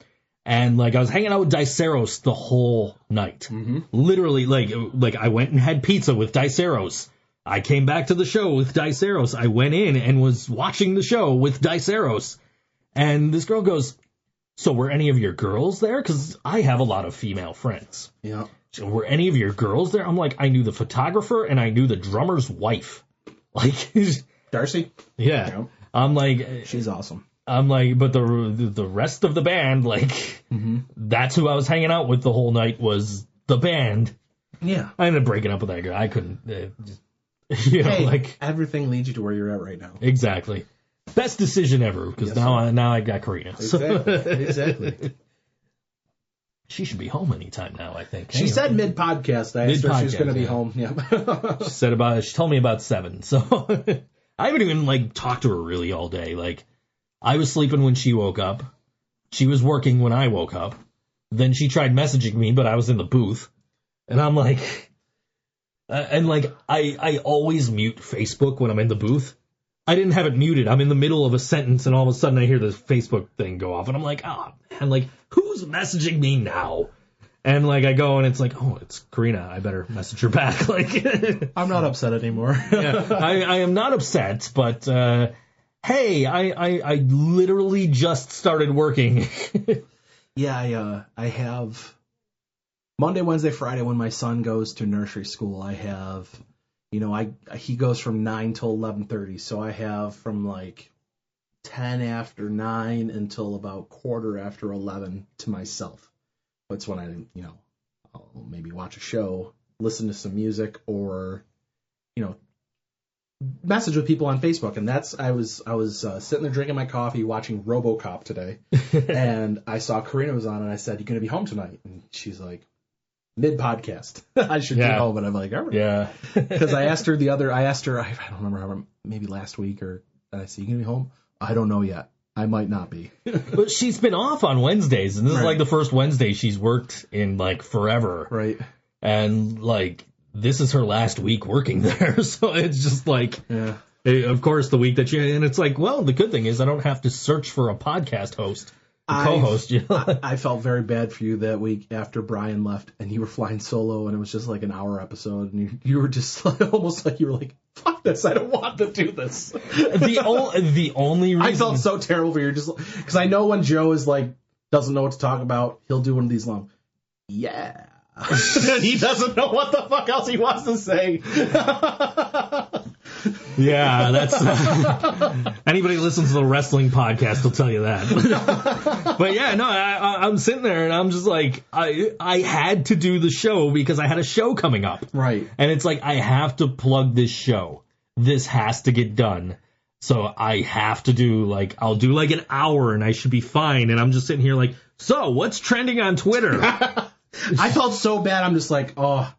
And, like, I was hanging out with Diceros the whole night. Mm-hmm. Literally, like I went and had pizza with Diceros. I came back to the show with Diceros. I went in and was watching the show with Diceros. And this girl goes, so were any of your girls there? Because I have a lot of female friends. Yeah. So were any of your girls there? I'm like, I knew the photographer and I knew the drummer's wife. Like... Darcy? Yeah. I'm like... She's awesome. I'm like, but the rest of the band, like, that's who I was hanging out with the whole night was the band. Yeah. I ended up breaking up with that girl. I couldn't... everything leads you to where you're at right now. Exactly. Best decision ever, because now I got Karina. Exactly. She should be home anytime now, I think. She said mid-podcast. I asked her if she was going to be home. Yeah. She told me about 7, so... I haven't even, talked to her really all day. Like, I was sleeping when she woke up. She was working when I woke up. Then she tried messaging me, but I was in the booth. And I'm like... I always mute Facebook when I'm in the booth. I didn't have it muted. I'm in the middle of a sentence, and all of a sudden I hear this Facebook thing go off. And I'm like, man, who's messaging me now? And, I go, and it's like, oh, it's Karina. I better message her back. I'm not upset anymore. Yeah, I am not upset, but, hey, I literally just started working. Yeah, I have Monday, Wednesday, Friday when my son goes to nursery school. I have, he goes from 9 till 11:30. So I have from, 10 after 9 until about quarter after 11 to myself. That's when I'll maybe watch a show, listen to some music, or, message with people on Facebook. And I was sitting there drinking my coffee, watching RoboCop today, and I saw Karina was on, and I said, "You going to be home tonight?" And she's like, "Mid-podcast, I should get home." And I'm like, "All right." Yeah. Because I asked her, I don't remember, maybe last week, or I said, "You going to be home?" I don't know yet. I might not be. But she's been off on Wednesdays, and this is the first Wednesday she's worked in forever. Right. And this is her last week working there, so it's just of course the week that and it's well, the good thing is I don't have to search for a podcast host. Co-host. I felt very bad for you that week after Brian left and you were flying solo and it was just an hour episode and you were just almost you were like, fuck this, I don't want to do this. The only reason I felt so terrible for you, just because I know when Joe is doesn't know what to talk about, he'll do one of these long, yeah. And he doesn't know what the fuck else he wants to say. Yeah, that's anybody who listens to the wrestling podcast will tell you that. But yeah, no, I'm sitting there and I'm just I had to do the show because I had a show coming up. Right. And it's I have to plug this show. This has to get done. So I have to do I'll do an hour and I should be fine. And I'm just sitting here so what's trending on Twitter? I felt so bad. I'm just oh,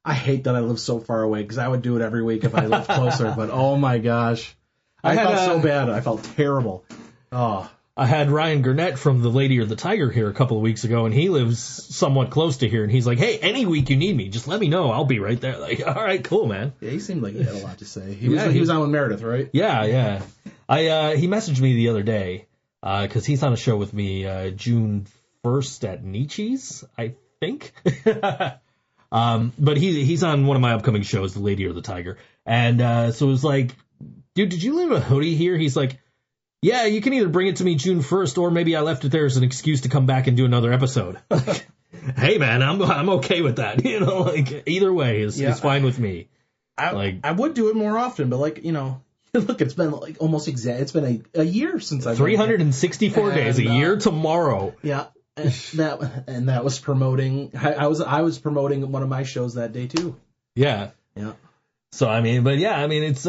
I hate that I live so far away because I would do it every week if I lived closer. But oh my gosh, I felt so bad. I felt terrible. Oh, I had Ryan Gurnett from The Lady or the Tiger here a couple of weeks ago, and he lives somewhat close to here. And he's like, "Hey, any week you need me, just let me know. I'll be right there." All right, cool, man. Yeah, he seemed like he had a lot to say. He was on with Meredith, right? Yeah. He messaged me the other day because he's on a show with me June 1st at Nietzsche's, I think. But he's on one of my upcoming shows, The Lady or the Tiger. And so it was dude, did you leave a hoodie here? He's like, yeah, you can either bring it to me June 1st, or maybe I left it there as an excuse to come back and do another episode. Hey, man, I'm okay with that. You know, like, either way is fine with me. I would do it more often, but, like, you know, look, it's been like almost it's been a year since I've 364 days, a year tomorrow. Yeah. And that was promoting. I was promoting one of my shows that day too. Yeah. Yeah. So I mean, but yeah, I mean, it's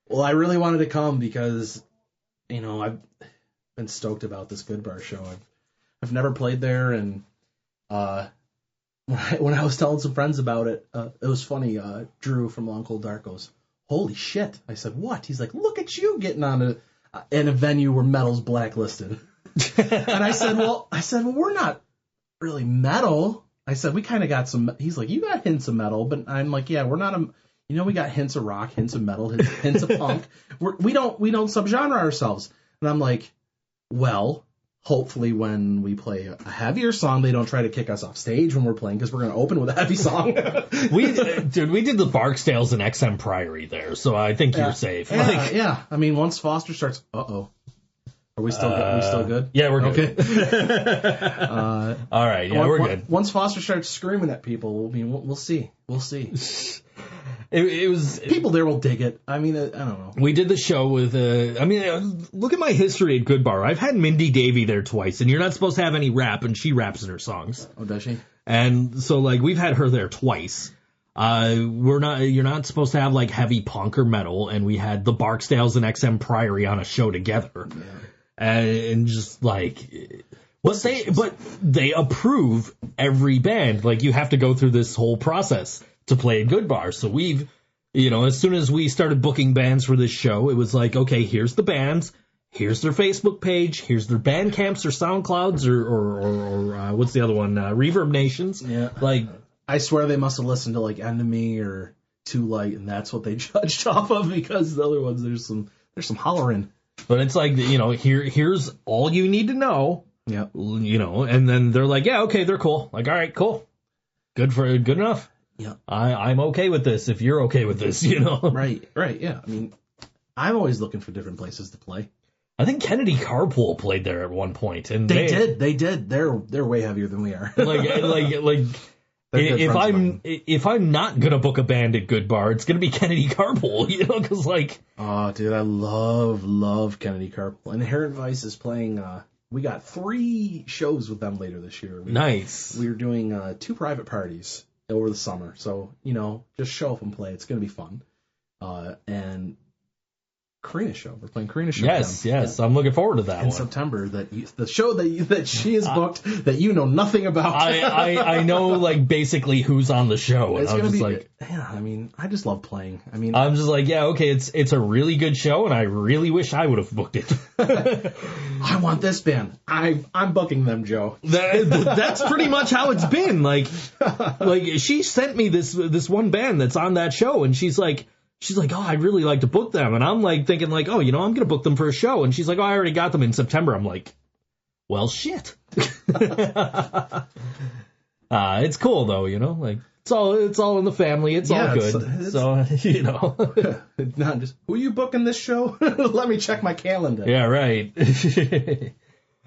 Well, I really wanted to come because, you know, I've been stoked about this Goodbar show. I've never played there, and when I was telling some friends about it, it was funny. Drew from Long Cold Dark goes, "Holy shit!" I said, "What?" He's like, "Look at you getting on in a venue where metal's blacklisted." And I said, well, we're not really metal. I said, we kind of got some. He's like, you got hints of metal, but I'm like, yeah, we're not we got hints of rock, hints of metal, hints of punk. We don't subgenre ourselves. And I'm like, well, hopefully when we play a heavier song, they don't try to kick us off stage when we're playing, because we're going to open with a heavy song. we did the Barksdales and XM Priory there, so I think you're safe. Yeah. I mean, once Foster starts, uh-oh. Are we still good? We still good? Yeah, we're good. Okay. All right, yeah, we're good. Once Foster starts screaming at people, we'll see. We'll see. It was people there will dig it. I mean, I don't know. We did the show with. Look at my history at Goodbar. I've had Mindy Davy there twice, and you're not supposed to have any rap, and she raps in her songs. Oh, does she? And so, like, we've had her there twice. You're not supposed to have like heavy punk or metal, and we had the Barksdales and XM Priory on a show together. Yeah. And just like, but they approve every band. Like, you have to go through this whole process to play at Goodbar. So we've, as soon as we started booking bands for this show, it was like, okay, here's the bands, here's their Facebook page, here's their Bandcamps or SoundClouds or what's the other one? Reverb Nations. Yeah. Like, I swear they must have listened to like Enemy or Too Light, and that's what they judged off of, because the other ones there's some hollering. But it's like, here's all you need to know. Yeah. And then they're like, yeah, okay, they're cool. Like, all right, cool. Good enough. Yeah. I'm okay with this if you're okay with this, Right, yeah. I mean, I'm always looking for different places to play. I think Kennedy Carpool played there at one point, and they did. They're way heavier than we are. If I'm not gonna book a band at Goodbar, it's gonna be Kennedy Carpool, because like. Oh, dude, I love Kennedy Carpool. And Inherent Vice is playing. We got 3 shows with them later this year. Nice. We're doing 2 private parties over the summer, so just show up and play. It's gonna be fun. And Karina's show. We're playing Karina's show. Yes. Yeah. I'm looking forward to that in one. September. The show that she has booked that you know nothing about. I know like basically who's on the show. And it's I'm gonna just be like, yeah. I mean, I just love playing. I mean, I'm just like, yeah, okay, it's a really good show, and I really wish I would have booked it. I want this band. I'm booking them, Joe. That's pretty much how it's been. Like she sent me this one band that's on that show, and she's like, oh, I'd really like to book them. And I'm like thinking like, oh, I'm going to book them for a show. And she's like, oh, I already got them in September. I'm like, well, shit. It's cool though, like it's all in the family. It's all good. So, Not just, who are you booking this show? Let me check my calendar. Yeah, right.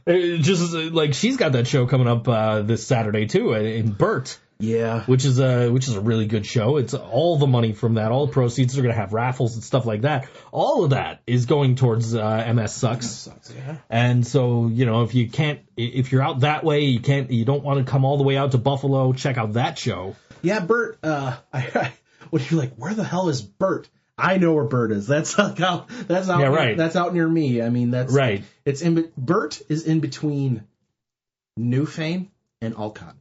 Just like she's got that show coming up this Saturday too in Burt. Yeah, which is a really good show. It's all the money from that, all the proceeds are going to have raffles and stuff like that. All of that is going towards MS Sucks. MS Sucks, yeah. And so if you're out that way, you don't want to come all the way out to Buffalo. Check out that show. Yeah, Burt. When you're like, where the hell is Burt? I know where Burt is. That's out. Yeah, right. That's out near me. I mean, that's right. Burt is in between Newfane and Alcott.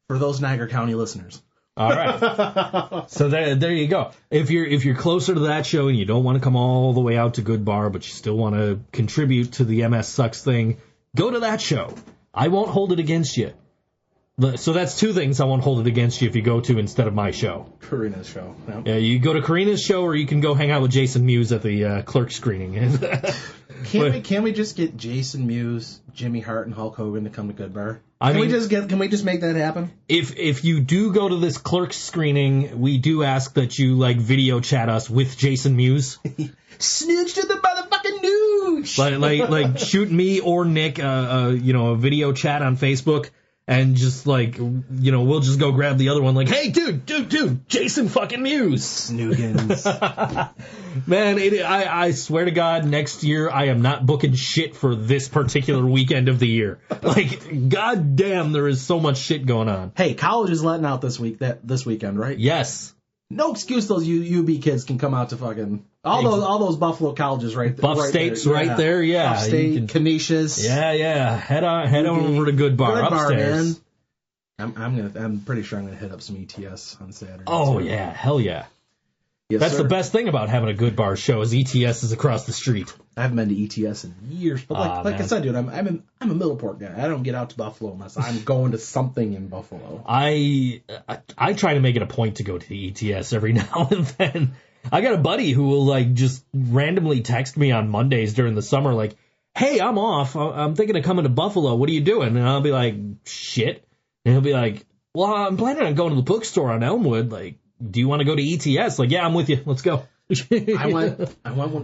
For those Niagara County listeners. All right. So there you go. If you're closer to that show and you don't want to come all the way out to Goodbar, but you still want to contribute to the MS Sucks thing, go to that show. I won't hold it against you. So that's 2 things I won't hold it against you if you go to instead of my show. Karina's show. No. Yeah, you go to Karina's show, or you can go hang out with Jason Mewes at the Clerk screening. Can we just get Jason Mewes, Jimmy Hart, and Hulk Hogan to come to Goodbar? Can we just make that happen? If you do go to this Clerk screening, we do ask that you video chat us with Jason Mewes. Snitch to the motherfucking Huge. Like shoot me or Nick, a video chat on Facebook, and just we'll just go grab the other one. Like, hey, dude, Jason fucking Mewes. Snoogans. Man, I swear to God, next year I am not booking shit for this particular weekend of the year. Like, goddamn, there is so much shit going on. Hey, college is letting out this weekend, right? Yes. No excuse those UB kids can come out to fucking all those Buffalo colleges right there. Buff State's right there, yeah. Buff State, Canisius. Yeah. Head on over to Goodbar upstairs. Man. I'm pretty sure I'm gonna hit up some ETS on Saturday. Oh yeah, hell yeah. Yes, That's sir. the best thing about having a Goodbar show is ETS is across the street. I haven't been to ETS in years, but like I said, dude, I'm a Middleport guy. I don't get out to Buffalo unless I'm going to something in Buffalo. I try to make it a point to go to the ETS every now and then. I got a buddy who will just randomly text me on Mondays during the summer like, hey, I'm off. I'm thinking of coming to Buffalo. What are you doing? And I'll be like, shit. And he'll be like, well, I'm planning on going to the bookstore on Elmwood. Like, do you want to go to ETS? Like, yeah, I'm with you. Let's go. I went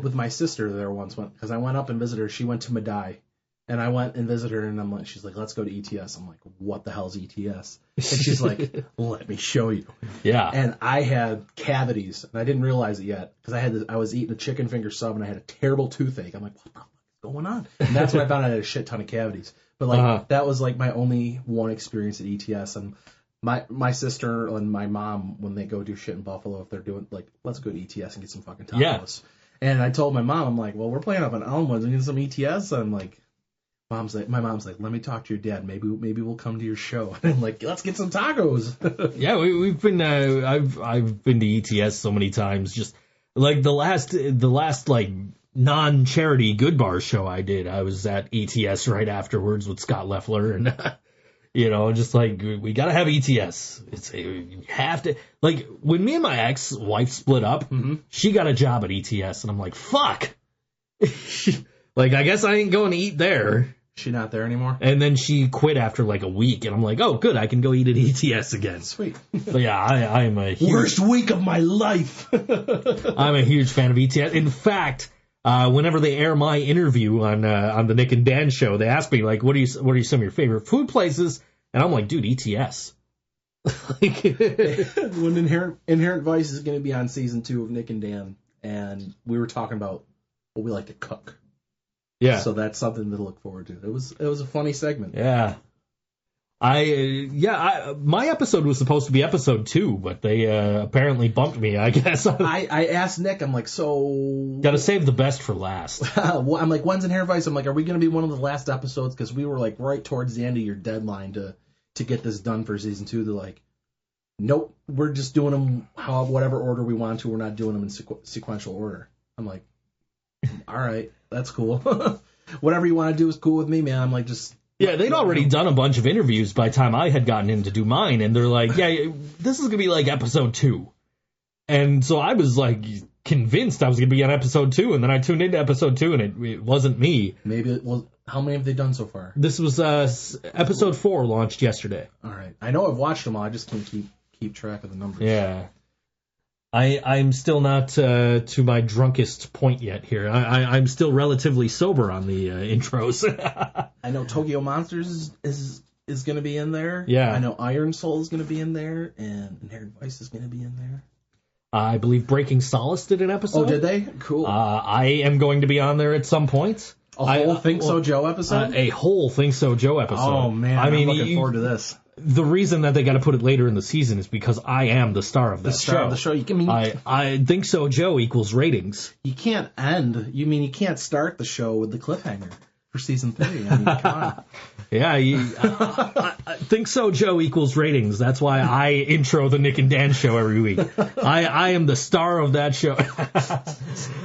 with my sister there once because I went up and visited her. She went to Madai, and I went and visited her, and she's like, let's go to ETS. I'm like, what the hell's ETS? And she's like, let me show you. Yeah. And I had cavities, and I didn't realize it yet because I was eating a chicken finger sub, and I had a terrible toothache. I'm like, what the fuck is going on? And that's when I found out I had a shit ton of cavities. But that was my only one experience at ETS, and my sister and my mom, when they go do shit in Buffalo, if they're doing, let's go to ETS and get some fucking tacos. Yeah. And I told my mom, I'm like, well, we're playing up in Elmwood and get some ETS. And I'm like, my mom's like, let me talk to your dad. Maybe we'll come to your show. And I'm like, let's get some tacos. Yeah, we've been, I've been to ETS so many times. Just like the last non-charity Goodbar show I did, I was at ETS right afterwards with Scott Leffler and, just we gotta have ETS. You have to, when me and my ex-wife split up, she got a job at ETS, and I'm like, fuck. I guess I ain't going to eat there. She not there anymore? And then she quit after a week, and I'm like, oh, good, I can go eat at ETS again. Sweet. But yeah, I am a huge... Worst week of my life. I'm a huge fan of ETS. In fact, whenever they air my interview on the Nick and Dan show, they ask me, what are some of your favorite food places? And I'm like, dude, ETS. When Inherent Vice is going to be on season 2 of Nick and Dan, and we were talking about what we like to cook. Yeah. So that's something to look forward to. It was a funny segment. Yeah. My episode was supposed to be episode 2, but they apparently bumped me, I guess. I asked Nick, I'm like, so... Gotta save the best for last. Well, I'm like, when's Inherent Vice? I'm like, are we going to be one of the last episodes? Because we were right towards the end of your deadline to get this done for season 2. They're like, nope, we're just doing them whatever order we want to. We're not doing them in sequential order. I'm like, all right, that's cool. Whatever you want to do is cool with me, man. I'm like, just... Yeah, they'd already done a bunch of interviews by the time I had gotten in to do mine, and they're like, yeah, this is going to be episode 2. And so I was convinced I was going to be on episode 2, and then I tuned into episode 2, and it wasn't me. Maybe it was... How many have they done so far? This was episode 4 launched yesterday. All right. I know I've watched them all, I just can't keep track of the numbers. Yeah. I'm still not to my drunkest point yet here. I'm still relatively sober on the intros. I know Tokyo Monsters is going to be in there. Yeah. I know Iron Soul is going to be in there, and Inherent Vice is going to be in there. I believe Breaking Solace did an episode. Oh, did they? Cool. I am going to be on there at some point. A whole Think So Joe episode? A whole Think So Joe episode. Oh, man. I'm looking forward to this. The reason that they got to put it later in the season is because I am the star of that show. The star of the show. I Think So Joe equals ratings. You can't you can't start the show with the cliffhanger for season 3. I mean, come on. Yeah, I Think So Joe equals ratings. That's why I intro the Nick and Dan show every week. I am the star of that show.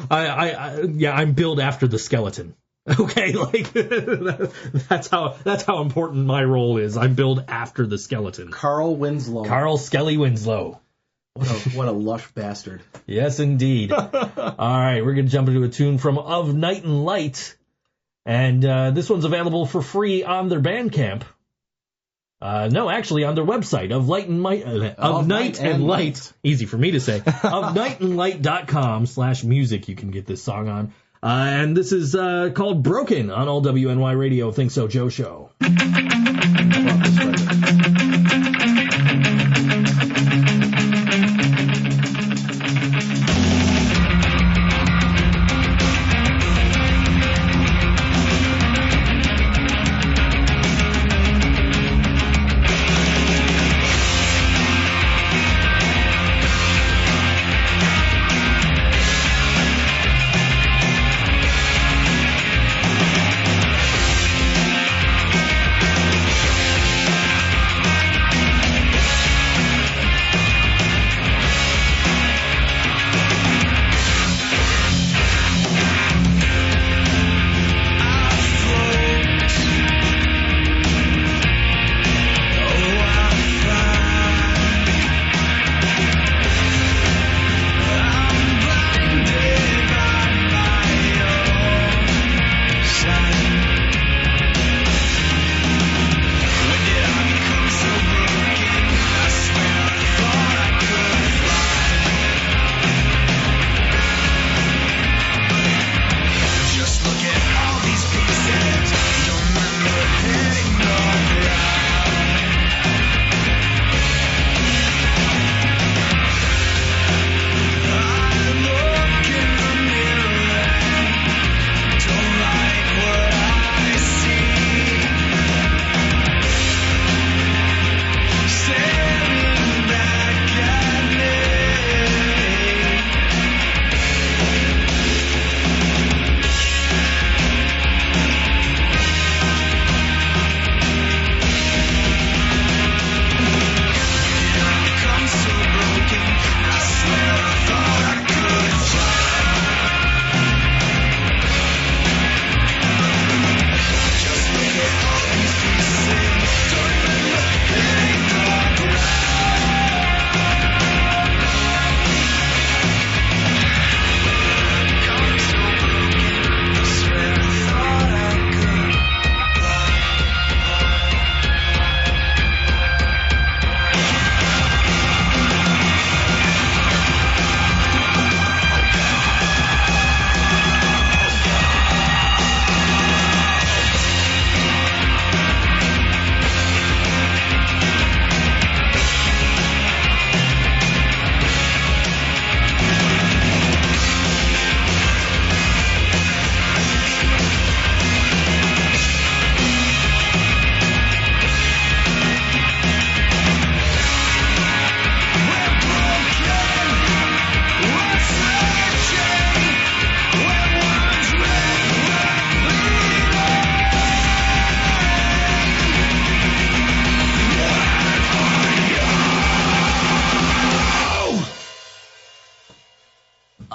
I'm billed after the skeleton. Okay, that's how important my role is. I'm billed after the skeleton. Carl Winslow. Carl Skelly Winslow. What a lush bastard. Yes, indeed. All right, we're going to jump into a tune from Of Night and Light. And this one's available for free on their Bandcamp. No, actually on their website, of Night and Light. Easy for me to say. Of nightandlight.com/music you can get this song on. And this is called Broken on all WNY Radio, Think So Joe Show.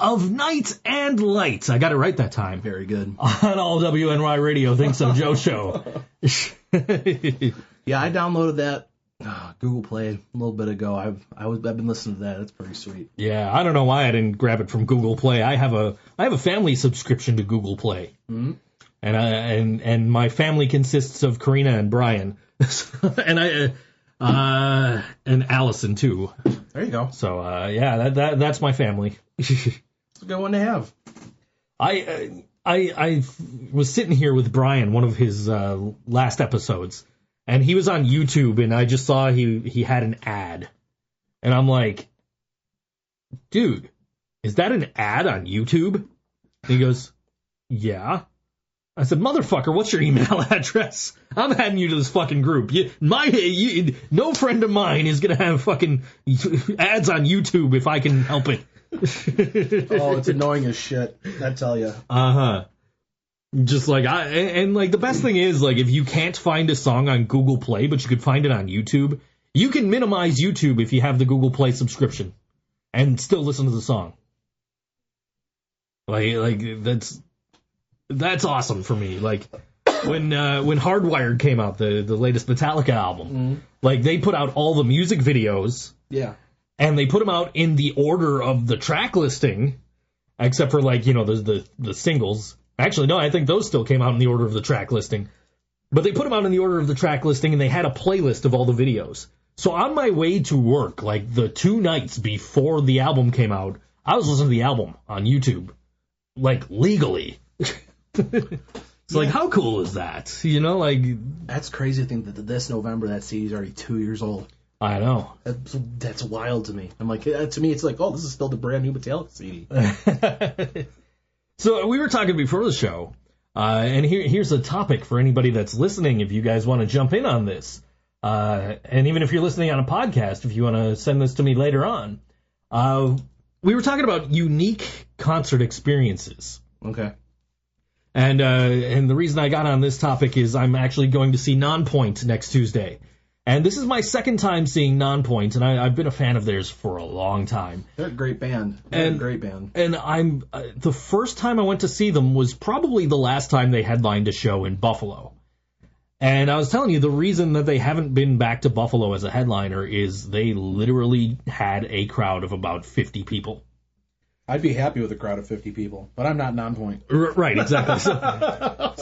Of Night and Light. I got it right that time. Very good. On all WNY Radio, Think So Joe Show. Yeah, I downloaded that Google Play a little bit ago. I've been listening to that. It's pretty sweet. Yeah, I don't know why I didn't grab it from Google Play. I have a family subscription to Google Play. Mm-hmm. And my family consists of Karina and Brian. and Allison too. There you go. So yeah, that's my family. It's a good one to have. I was sitting here with Brian, one of his last episodes, and he was on YouTube, and I just saw he had an ad, and I'm like, dude, is that an ad on YouTube? And he goes, yeah. I said, motherfucker, what's your email address? I'm adding you to this fucking group. No friend of mine is gonna have fucking ads on YouTube if I can help it. Oh, it's annoying as shit, I tell you. Just like like the best thing is, like, if you can't find a song on Google Play, but you could find it on YouTube, you can minimize YouTube if you have the Google Play subscription and still listen to the song. Like that's awesome for me. Like when Hardwired came out, the latest Metallica album, like they put out all the music videos. Yeah. And they put them out in the order of the track listing, except for, like, the singles. Actually, no, I think those still came out in the order of the track listing. But they put them out in the order of the track listing, and they had a playlist of all the videos. So on my way to work, like the 2 nights before the album came out, I was listening to the album on YouTube. like, legally. It's like, how cool is that? You know, like... That's crazy to think that this November that CD's already 2 years old. I know. That's wild to me. I'm like, to me, it's like, oh, this is still the brand new Metallica CD. So we were talking before the show, and here's a topic for anybody that's listening if you guys want to jump in on this. And even if you're listening on a podcast, if you want to send this to me later on. We were talking about unique concert experiences. Okay. And the reason I got on this topic is I'm actually going to see Nonpoint next Tuesday. And this is my second time seeing Nonpoint, and I've been a fan of theirs for a long time. They're a great band. And the first time I went to see them was probably the last time they headlined a show in Buffalo. And I was telling you, the reason that they haven't been back to Buffalo as a headliner is they literally had a crowd of about 50 people. I'd be happy with a crowd of 50 people, but I'm not Nonpoint. Right, exactly.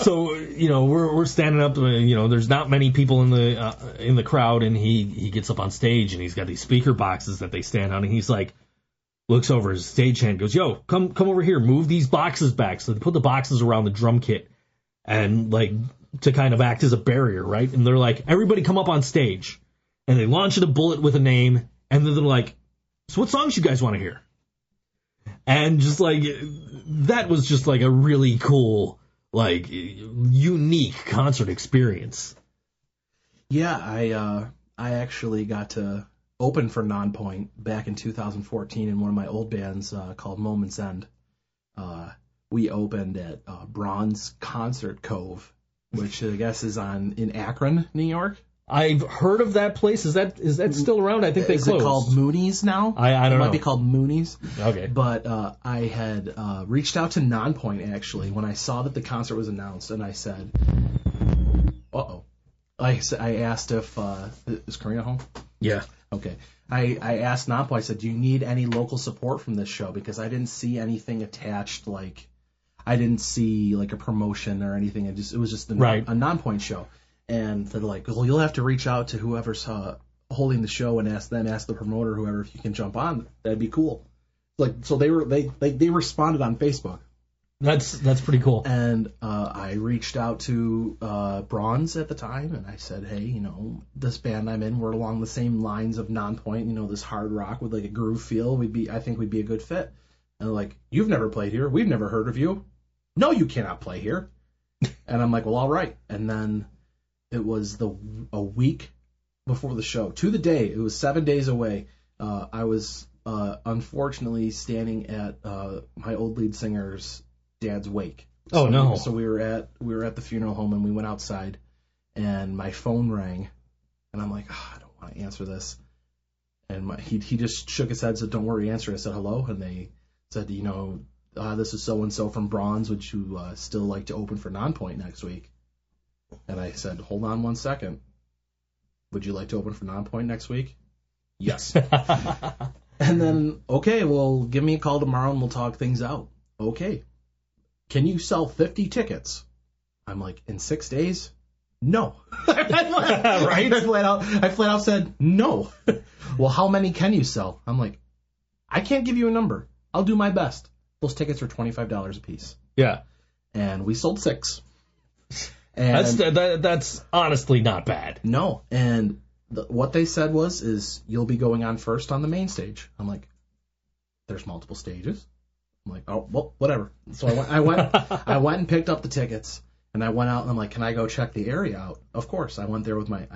So you know, we're standing up. You know, there's not many people in the crowd, and he gets up on stage, and he's got these speaker boxes that they stand on, and he's like, looks over his stagehand, goes, "Yo, come over here, move these boxes back." So they put the boxes around the drum kit, and like to kind of act as a barrier, right? And they're like, "Everybody, come up on stage," and they launch at a bullet with a name, and then they're like, "So what songs you guys want to hear?" And just like, that was just like a really cool, like, unique concert experience. Yeah, I actually got to open for Nonpoint back in 2014 in one of my old bands called Moment's End. We opened at Braun's Concert Cove, which I guess is in Akron, New York. I've heard of that place. Is that still around? I think they closed. Is it called Mooney's now? I don't know. It might be called Mooney's. Okay. But I had reached out to Nonpoint, actually, when I saw that the concert was announced, and I said, uh-oh. I asked if, is Karina home? Yeah. Okay. I asked Nonpoint, I said, do you need any local support from this show? Because I didn't see anything attached, like, I didn't see, like, a promotion or anything. It was just a Nonpoint show. And they're like, well, you'll have to reach out to whoever's holding the show and ask the promoter, whoever, if you can jump on. That'd be cool. Like, so they responded on Facebook. That's pretty cool. And I reached out to Braun's at the time, and I said, hey, you know, this band I'm in, we're along the same lines of Nonpoint, you know, this hard rock with like a groove feel. I think we'd be a good fit. And they're like, you've never played here. We've never heard of you. No, you cannot play here. And I'm like, well, all right. And then it was a week before the show. To the day, it was 7 days away. I was unfortunately standing at my old lead singer's dad's wake. Oh, no. So we were at the funeral home, and we went outside, and my phone rang, and I'm like, I don't want to answer this. And he just shook his head and said, don't worry, answer it. I said, hello, and they said, you know, this is so-and-so from Braun's. Would you still like to open for Nonpoint next week? And I said, hold on 1 second. Would you like to open for Nonpoint next week? Yes. And then, okay, well, give me a call tomorrow and we'll talk things out. Okay. Can you sell 50 tickets? I'm like, in 6 days? No. Right? I flat out said, no. Well, how many can you sell? I'm like, I can't give you a number. I'll do my best. Those tickets are $25 a piece. Yeah. And we sold 6. And that's honestly not bad. No. And what they said is you'll be going on first on the main stage. I'm like, there's multiple stages. I'm like, oh, well, whatever. So I went and picked up the tickets, and I went out and I'm like, can I go check the area out? Of course. I went there with my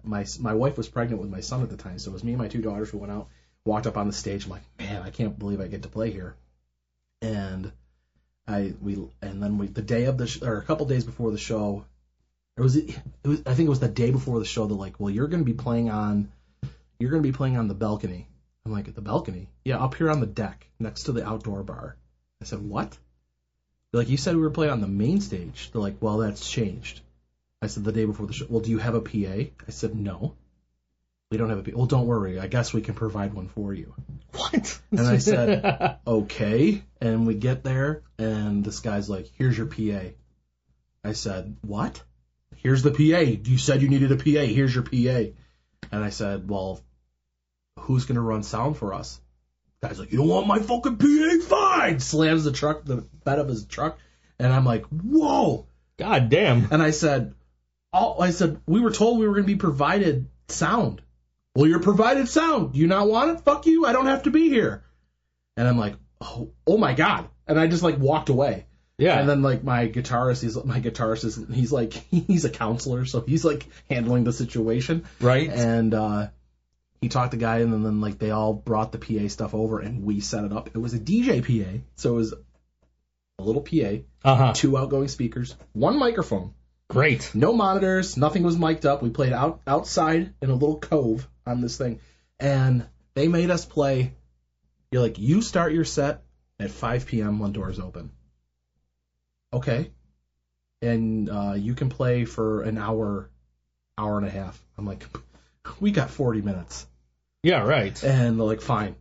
wife was pregnant with my son at the time, so it was me and my 2 daughters who went out, walked up on the stage. I'm like, man, I can't believe I get to play here. And the day of a couple days before the show, I think it was the day before the show. They're like, well, you're going to be playing on the balcony. I'm like, at the balcony? Yeah, up here on the deck next to the outdoor bar. I said, what? They're like, you said we were playing on the main stage. They're like, well, that's changed. I said, the day before the show. Well, do you have a PA? I said, no. We don't have a PA. Well, don't worry. I guess we can provide one for you. What? And I said, okay. And we get there, and this guy's like, here's your PA. I said, what? Here's the PA. You said you needed a PA. Here's your PA. And I said, well, who's going to run sound for us? Guy's like, you don't want my fucking PA? Fine! Slams the bed of his truck. And I'm like, whoa! God damn. And I said, we were told we were going to be provided sound. Well, you're provided sound. Do you not want it? Fuck you. I don't have to be here. And I'm like, oh my God. And I just like walked away. Yeah. And then like my guitarist, he's like, he's a counselor. So he's like handling the situation. Right. And, he talked to the guy and then like they all brought the PA stuff over and we set it up. It was a DJ PA. So it was a little PA, 2 outgoing speakers, 1 microphone. Great. No monitors, nothing was mic'd up. We played outside in a little cove on this thing. And they made us play. You're like, you start your set at 5 p.m. when doors open. Okay. And you can play for an hour and a half. I'm like, we got 40 minutes. Yeah, right. And they're like, fine.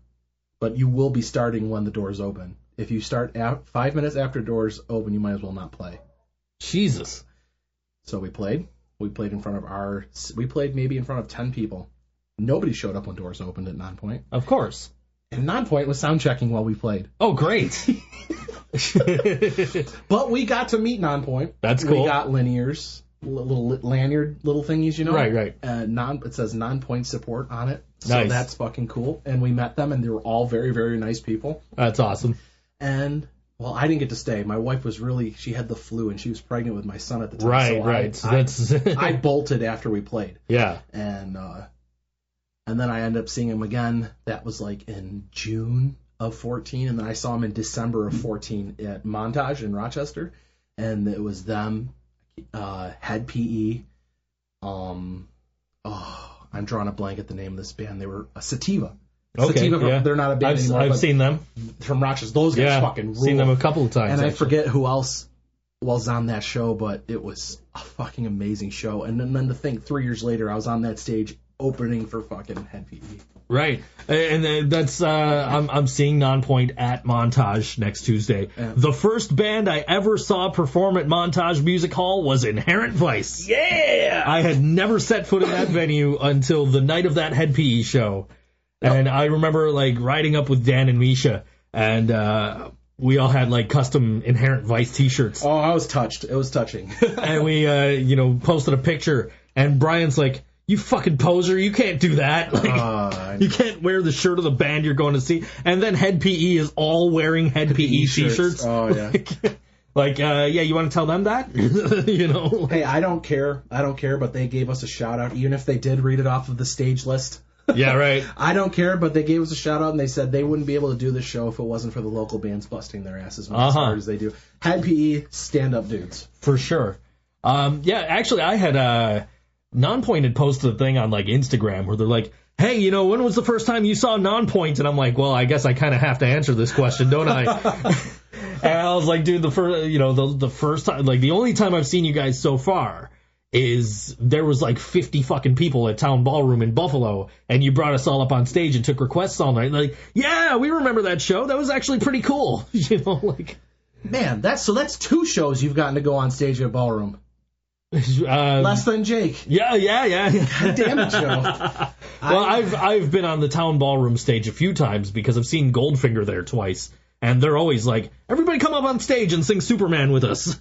But you will be starting when the doors open. If you start 5 minutes after doors open, you might as well not play. Jesus. So we played. We played maybe in front of 10 people. Nobody showed up when doors opened at Nonpoint. Of course. And Nonpoint was sound checking while we played. Oh, great. But we got to meet Nonpoint. That's cool. We got linears, little lanyard, little thingies, you know? Right. It says Nonpoint support on it. So Nice. that's fucking cool. And we met them, and they were all very, very nice people. That's awesome. And, well, I didn't get to stay. My wife she had the flu, and she was pregnant with my son at the time. Right. So I bolted after we played. Yeah. And then I ended up seeing him again. That was like in June of 14, and then I saw him in December of 14 at Montage in Rochester. And it was them, Head PE, I'm drawing a blank at the name of this band. They were a Sativa. Okay, Sativa, yeah. they're not a band anymore. I've seen them. From Rochester. Those guys fucking rule. Seen them a couple of times. And actually. I forget who else was on that show, but it was a fucking amazing show. And then to think 3 years later, I was on that stage opening for fucking Head PE. Right. And that's, I'm seeing Nonpoint at Montage next Tuesday. Yeah. The first band I ever saw perform at Montage Music Hall was Inherent Vice. Yeah! I had never set foot in that venue until the night of that Head PE show. And I remember, like, riding up with Dan and Misha, and we all had, like, custom Inherent Vice t-shirts. Oh, I was touched. It was touching. And we, posted a picture, and Brian's like, you fucking poser, you can't do that. Like, you can't wear the shirt of the band you're going to see. And then Head PE is all wearing Head PE t-shirts. Oh, yeah. You want to tell them that? Hey, I don't care, but they gave us a shout-out, even if they did read it off of the stage list. Yeah, right. I don't care, but they gave us a shout-out, and they said they wouldn't be able to do this show if it wasn't for the local bands busting their asses as hard as they do. Head PE, stand-up dudes. For sure. Actually, I had... Nonpoint had posted a thing on, like, Instagram where they're like, hey, when was the first time you saw Nonpoint? And I'm like, well, I guess I kind of have to answer this question, don't I? And I was like, dude, the first time, like, the only time I've seen you guys so far is there was like 50 fucking people at Town Ballroom in Buffalo, and you brought us all up on stage and took requests all night. Like, yeah, we remember that show. That was actually pretty cool. Man, that's 2 shows you've gotten to go on stage at Ballroom. Less than Jake. Yeah. God damn it, Joe. Well, I've been on the Town Ballroom stage a few times because I've seen Goldfinger there twice, and they're always like, everybody come up on stage and sing Superman with us.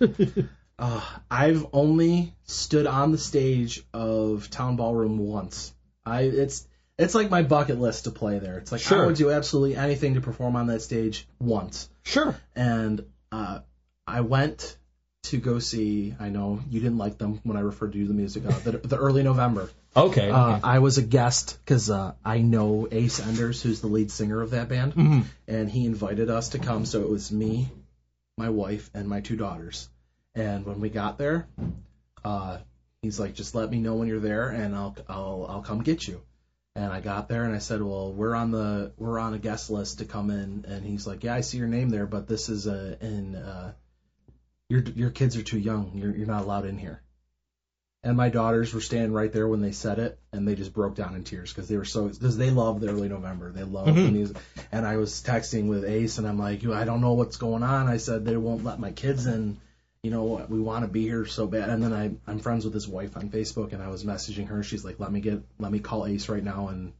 I've only stood on the stage of Town Ballroom once. It's like my bucket list to play there. It's like, sure. I would do absolutely anything to perform on that stage once. Sure. And I went to go see, I know you didn't like them when I referred to you the music, the Early November. Okay. I was a guest because I know Ace Enders, who's the lead singer of that band, and he invited us to come. So it was me, my wife, and my 2 daughters. And when we got there, he's like, just let me know when you're there, and I'll come get you. And I got there, and I said, well, we're on a guest list to come in. And he's like, yeah, I see your name there, but this is your kids are too young. You're not allowed in here. And my daughters were standing right there when they said it, and they just broke down in tears because they love the Early November. They love the music. And I was texting with Ace, and I'm like, I don't know what's going on. I said they won't let my kids in. We want to be here so bad. And then I'm friends with his wife on Facebook, and I was messaging her. She's like, let me call Ace right now and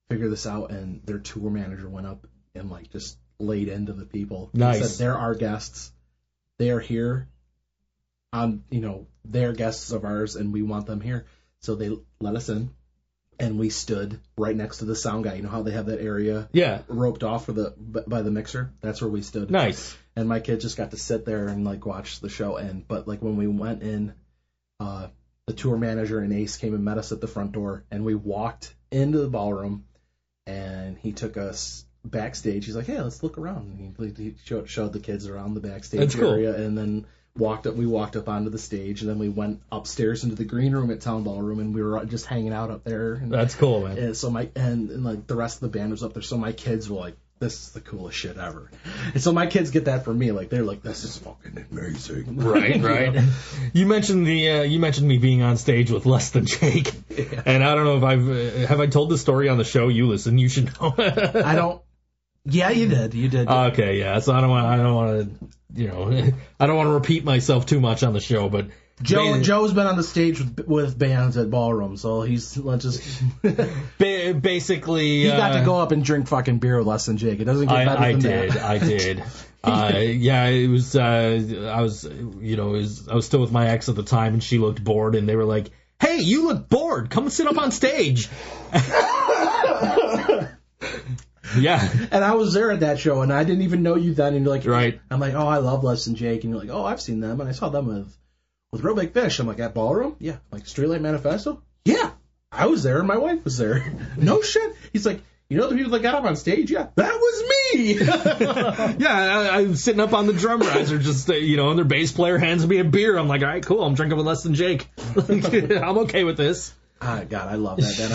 figure this out. And their tour manager went up and like just laid into the people. Nice. He said, they're our guests. They are here. They're guests of ours, and we want them here. So they let us in, and we stood right next to the sound guy. You know how they have that area roped off by the mixer? That's where we stood. Nice. And my kids just got to sit there and like watch the show. But like when we went in, the tour manager and Ace came and met us at the front door, and we walked into the ballroom, and he took us backstage. He's like, "Hey, let's look around." And he showed the kids around the backstage area, and then we walked up onto the stage, and then we went upstairs into the green room at Town Ballroom, and we were just hanging out up there. And, that's cool, man. And so and like the rest of the band was up there, so my kids were like, "This is the coolest shit ever." And so my kids get that from me, like they're like, "This is fucking amazing." Right. You mentioned me being on stage with Less Than Jake, and I don't know if have I told the story on the show. You listen, you should know. I don't. Yeah, you did. Okay, yeah. So I don't want to repeat myself too much on the show, but Joe's been on the stage with bands at Ballroom, so he's just basically he got to go up and drink fucking beer with Less Than Jake. It doesn't get better than that. I did. It was. I was still with my ex at the time, and she looked bored, and they were like, "Hey, you look bored. Come and sit up on stage." Yeah. And I was there at that show, and I didn't even know you then, and you're like, right. I'm like, "Oh, I love Less Than Jake," and you're like, "Oh, I've seen them, and I saw them with Real Big Fish." I'm like, "At Ballroom?" "Yeah." Like, Streetlight Manifesto? "Yeah. I was there, and my wife was there." "No shit." He's like, "You know the people that got up on stage?" "Yeah." "That was me." Yeah, I'm sitting up on the drum riser, just and their bass player hands me a beer. I'm like, all right, cool. I'm drinking with Less Than Jake. I'm okay with this. God, I love that band.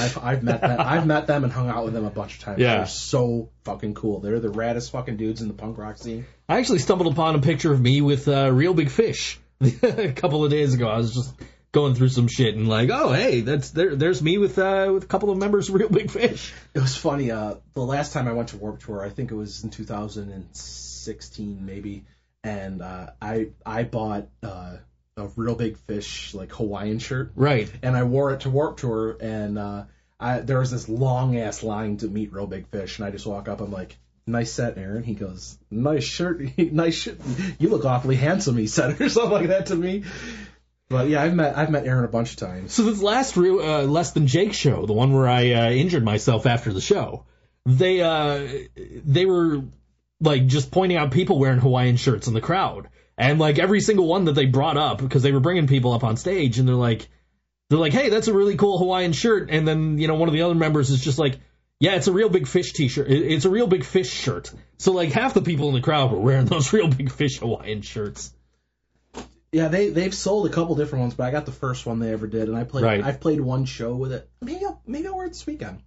I've met them and hung out with them a bunch of times. Yeah. They're so fucking cool. They're the raddest fucking dudes in the punk rock scene. I actually stumbled upon a picture of me with Real Big Fish a couple of days ago. I was just going through some shit and like, oh hey, there's me with a couple of members of Real Big Fish. It was funny. The last time I went to Warped Tour, I think it was in 2016 maybe, and I bought a Real Big Fish like Hawaiian shirt. Right. And I wore it to Warped Tour, and there was this long ass line to meet Real Big Fish, and I just walk up. I'm like, "Nice set, Aaron." He goes, "Nice shirt, nice shirt. You look awfully handsome," he said, or something like that to me. But yeah, I've met Aaron a bunch of times. So this last Less Than Jake show, the one where I injured myself after the show, they were like just pointing out people wearing Hawaiian shirts in the crowd. And like every single one that they brought up, because they were bringing people up on stage, and they're like, "Hey, that's a really cool Hawaiian shirt." And then one of the other members is just like, "Yeah, it's a Real Big Fish t-shirt. It's a Real Big Fish shirt." So like half the people in the crowd were wearing those Real Big Fish Hawaiian shirts. Yeah, they've sold a couple different ones, but I got the first one they ever did, and I've played one show with it. Maybe I'll wear it this weekend.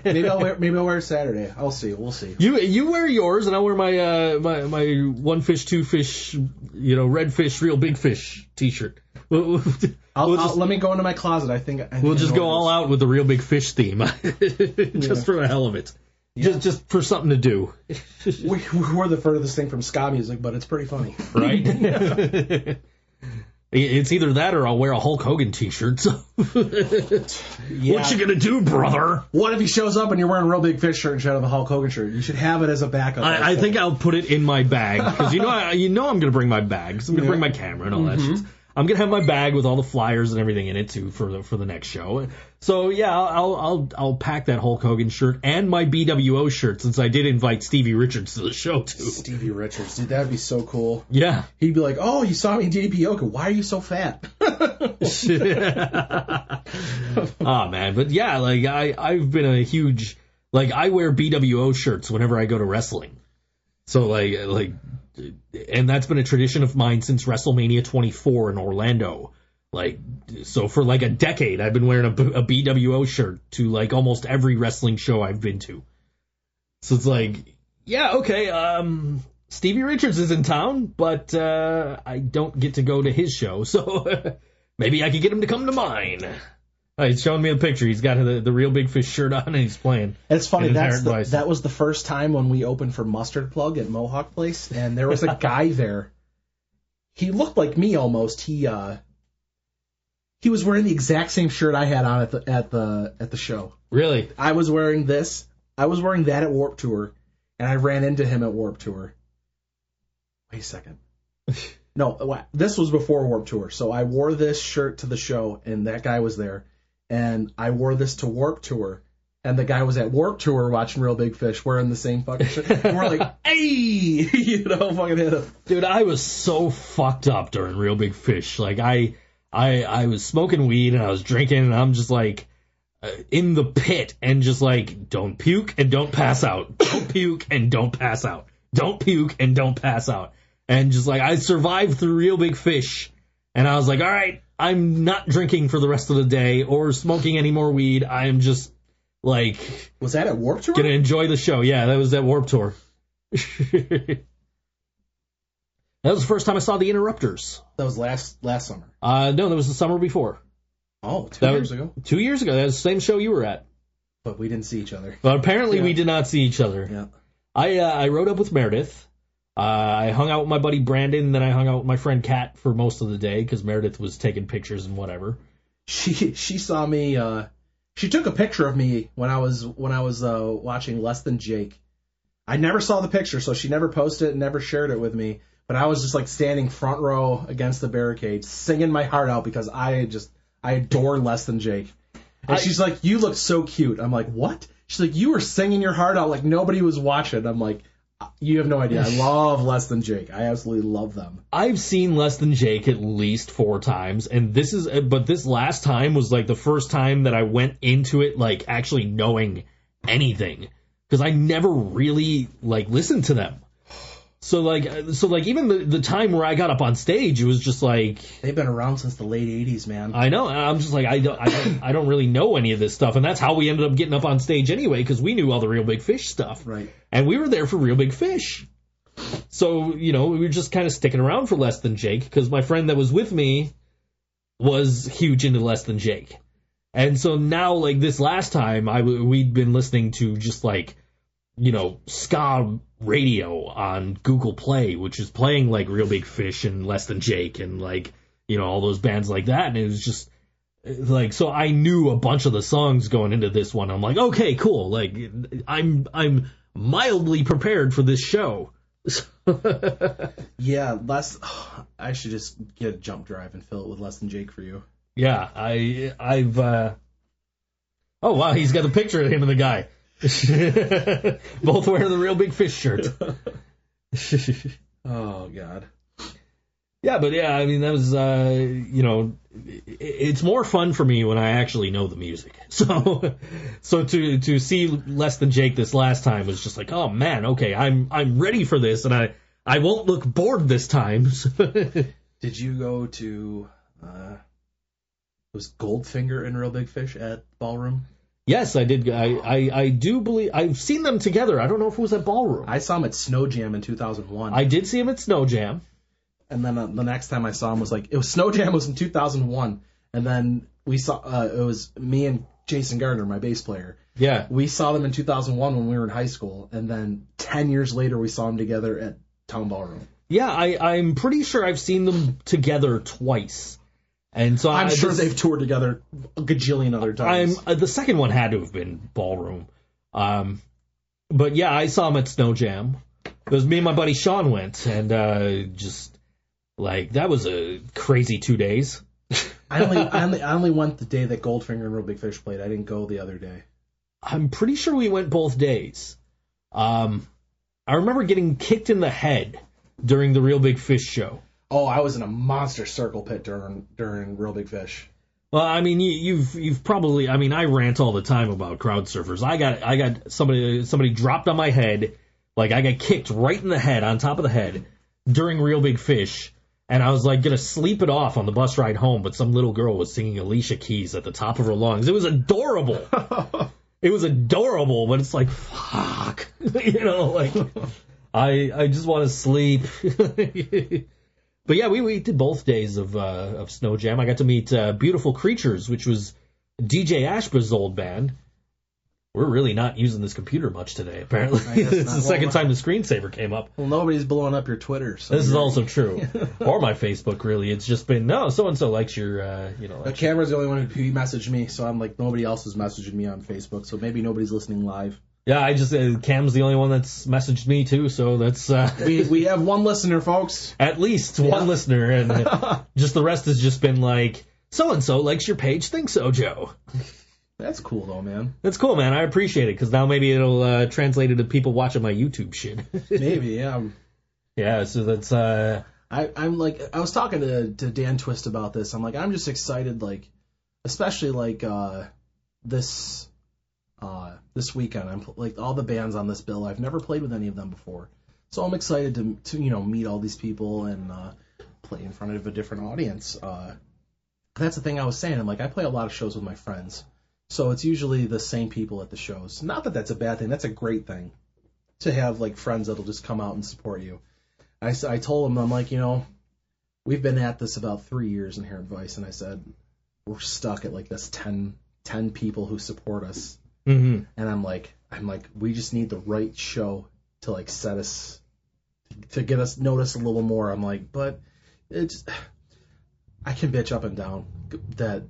maybe I'll wear it Saturday. We'll see. You wear yours, and I'll wear my one fish, two fish, red fish, Real Big Fish t-shirt. Let me go into my closet. I think we'll just go all out with the Real Big Fish theme, just for the hell of it. Yeah. Just for something to do. We're the furthest thing from ska music, but it's pretty funny, right? It's either that or I'll wear a Hulk Hogan t-shirt. So. Yeah. What you gonna do, brother? What if he shows up and you're wearing a Real Big Fish shirt instead of a Hulk Hogan shirt? You should have it as a backup. I think I'll put it in my bag because I'm gonna bring my bag. So I'm gonna bring my camera and all that shit. I'm gonna have my bag with all the flyers and everything in it too for the next show. So yeah, I'll pack that Hulk Hogan shirt and my BWO shirt since I did invite Stevie Richards to the show too. Stevie Richards, dude, that'd be so cool. Yeah, he'd be like, "Oh, you saw me in DDP Yoga. Why are you so fat?" Oh man, but yeah, like I've been a huge I wear BWO shirts whenever I go to wrestling. So like. And that's been a tradition of mine since WrestleMania 24 in Orlando. So for a decade, I've been wearing a BWO shirt to almost every wrestling show I've been to. So it's yeah, okay, Stevie Richards is in town, but I don't get to go to his show, so maybe I could get him to come to mine. He's showing me a picture. He's got the Real Big Fish shirt on, and he's playing. It's funny. That was the first time when we opened for Mustard Plug at Mohawk Place, and there was a guy there. He looked like me almost. He was wearing the exact same shirt I had on at the show. Really? I was wearing this. I was wearing that at Warped Tour. and I ran into him at Warped Tour. Wait a second. No, this was before Warped Tour. So I wore this shirt to the show, and that guy was there. And I wore this to Warped Tour, and the guy was at Warped Tour watching Real Big Fish wearing the same fucking shirt. And we're like, hey! Fucking hit him. Dude, I was so fucked up during Real Big Fish. Like, I was smoking weed, and I was drinking, and I'm just like, in the pit, and just like, don't puke and don't pass out. Don't puke and don't pass out. Don't puke and don't pass out. And just like, I survived through Real Big Fish. And I was like, all right, I'm not drinking for the rest of the day or smoking any more weed. I am just like... Was that at Warped Tour? Gonna enjoy the show. Yeah, that was at Warped Tour. That was the first time I saw the Interrupters. That was last summer. No, that was the summer before. Oh, 2 years ago? 2 years ago. That was the same show you were at. But we didn't see each other. But apparently we did not see each other. Yeah. I rode up with Meredith. I hung out with my buddy Brandon, then I hung out with my friend Kat for most of the day because Meredith was taking pictures and whatever. She saw me. She took a picture of me when I was watching Less Than Jake. I never saw the picture, so she never posted it and never shared it with me. But I was just like standing front row against the barricade, singing my heart out because I adore Less Than Jake. And she's like, "You look so cute." I'm like, "What?" She's like, "You were singing your heart out like nobody was watching." I'm like, "You have no idea. I love Less Than Jake. I absolutely love them." I've seen Less Than Jake at least 4 times, and this last time was like the first time that I went into it like actually knowing anything, because I never really like listened to them. So like even the time where I got up on stage, it was just like, they've been around since the late '80s, man. I know. And I'm just like, I don't really know any of this stuff, and that's how we ended up getting up on stage anyway, because we knew all the Real Big Fish stuff, right? And we were there for Real Big Fish, so we were just kind of sticking around for Less Than Jake, because my friend that was with me was huge into Less Than Jake, and so now like this last time we'd been listening to just like ska radio on Google Play, which is playing like Real Big Fish and Less Than Jake and like all those bands like that, and it was just like, so I knew a bunch of the songs going into this one. I'm like, okay, cool, like I'm mildly prepared for this show. Yeah, I should just get a jump drive and fill it with Less Than Jake for you. Yeah, I've oh wow, he's got the picture of him and the guy. Both wearing the Real Big Fish shirt. Oh God. Yeah, but yeah, I mean that was it's more fun for me when I actually know the music. So to see Less Than Jake this last time was just like, oh man, okay, I'm ready for this, and I won't look bored this time. Did you go to was Goldfinger and Real Big Fish at Ballroom? Yes, I did. I do believe I've seen them together. I don't know if it was at Ballroom. I saw them at Snow Jam in 2001. I did see them at Snow Jam. And then the next time I saw them was Snow Jam was in 2001, and then we saw it was me and Jason Gardner, my bass player. Yeah. We saw them in 2001 when we were in high school, and then 10 years later we saw them together at Town Ballroom. Yeah, I'm pretty sure I've seen them together twice. And so I'm sure they've toured together a gajillion other times. The second one had to have been Ballroom. But yeah, I saw them at Snow Jam. It was me and my buddy Sean went, and just like that was a crazy 2 days. I only went the day that Goldfinger and Real Big Fish played. I didn't go the other day. I'm pretty sure we went both days. I remember getting kicked in the head during the Real Big Fish show. Oh, I was in a monster circle pit during Real Big Fish. Well, I mean, you've probably, I mean, I rant all the time about crowd surfers. I got somebody dropped on my head, like I got kicked right in the head, on top of the head, during Real Big Fish, and I was like gonna sleep it off on the bus ride home, but some little girl was singing Alicia Keys at the top of her lungs. It was adorable. It was adorable, but it's like, fuck, like I just want to sleep. But yeah, we did both days of Snow Jam. I got to meet Beautiful Creatures, which was DJ Ashba's old band. We're really not using this computer much today, apparently. It's the second time the screensaver came up. Well, nobody's blowing up your Twitter. So this is also true. Or my Facebook, really. It's just been, no, so-and-so likes your, The camera's the only one who messaged me, so I'm like, nobody else is messaging me on Facebook, so maybe nobody's listening live. Yeah, I just Cam's the only one that's messaged me too, so that's we have one listener, folks. At least one listener, and just the rest has just been like, so and so likes your page. Think so, Joe. That's cool though, man. That's cool, man. I appreciate it because now maybe it'll translate into people watching my YouTube shit. Maybe, yeah. Yeah, so that's. I'm like, I was talking to Dan Twist about this. I'm like, I'm just excited, like, especially like this weekend. I'm like all the bands on this bill. I've never played with any of them before, so I'm excited to meet all these people and play in front of a different audience. That's the thing I was saying. I'm like, I play a lot of shows with my friends, so it's usually the same people at the shows. Not that that's a bad thing. That's a great thing to have like friends that'll just come out and support you. I told him, I'm like, we've been at this about 3 years in Inherent Vice, and I said, we're stuck at like this 10 people who support us. Mm-hmm. And I'm like, we just need the right show to like set us, to get us noticed a little more. I'm like, but I can bitch up and down that,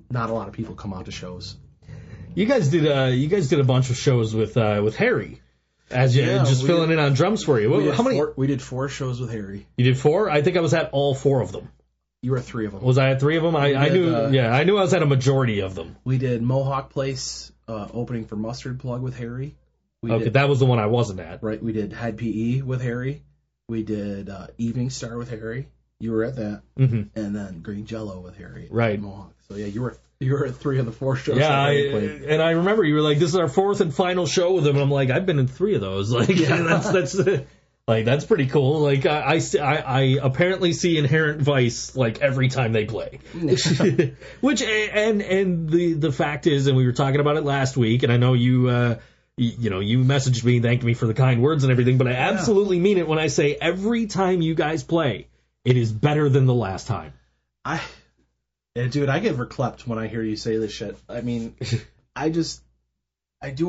not a lot of people come out to shows. You guys did a bunch of shows with Harry. As you filling in on drums for you. How many? We did 4 shows with Harry. You did 4? I think I was at all 4 of them. You were at 3 of them. Was I at 3 of them? I knew I was at a majority of them. We did Mohawk Place opening for Mustard Plug with Harry. That was the one I wasn't at. Right. We did Head PE with Harry. We did Evening Star with Harry. You were at that. Mm-hmm. And then Green Jello with Harry. Right. Mohawk. So yeah, you were at 3 of the 4 shows. Yeah, and I remember you were like, "This is our 4th and final show with them." And I'm like, "I've been in 3 of those." Like, that's like that's pretty cool. Like, I apparently see Inherent Vice like every time they play. Which and the fact is, and we were talking about it last week, and I know you. You messaged me, thanked me for the kind words and everything, but I absolutely mean it when I say every time you guys play, it is better than the last time. Dude, I get verklempt when I hear you say this shit. I mean, I do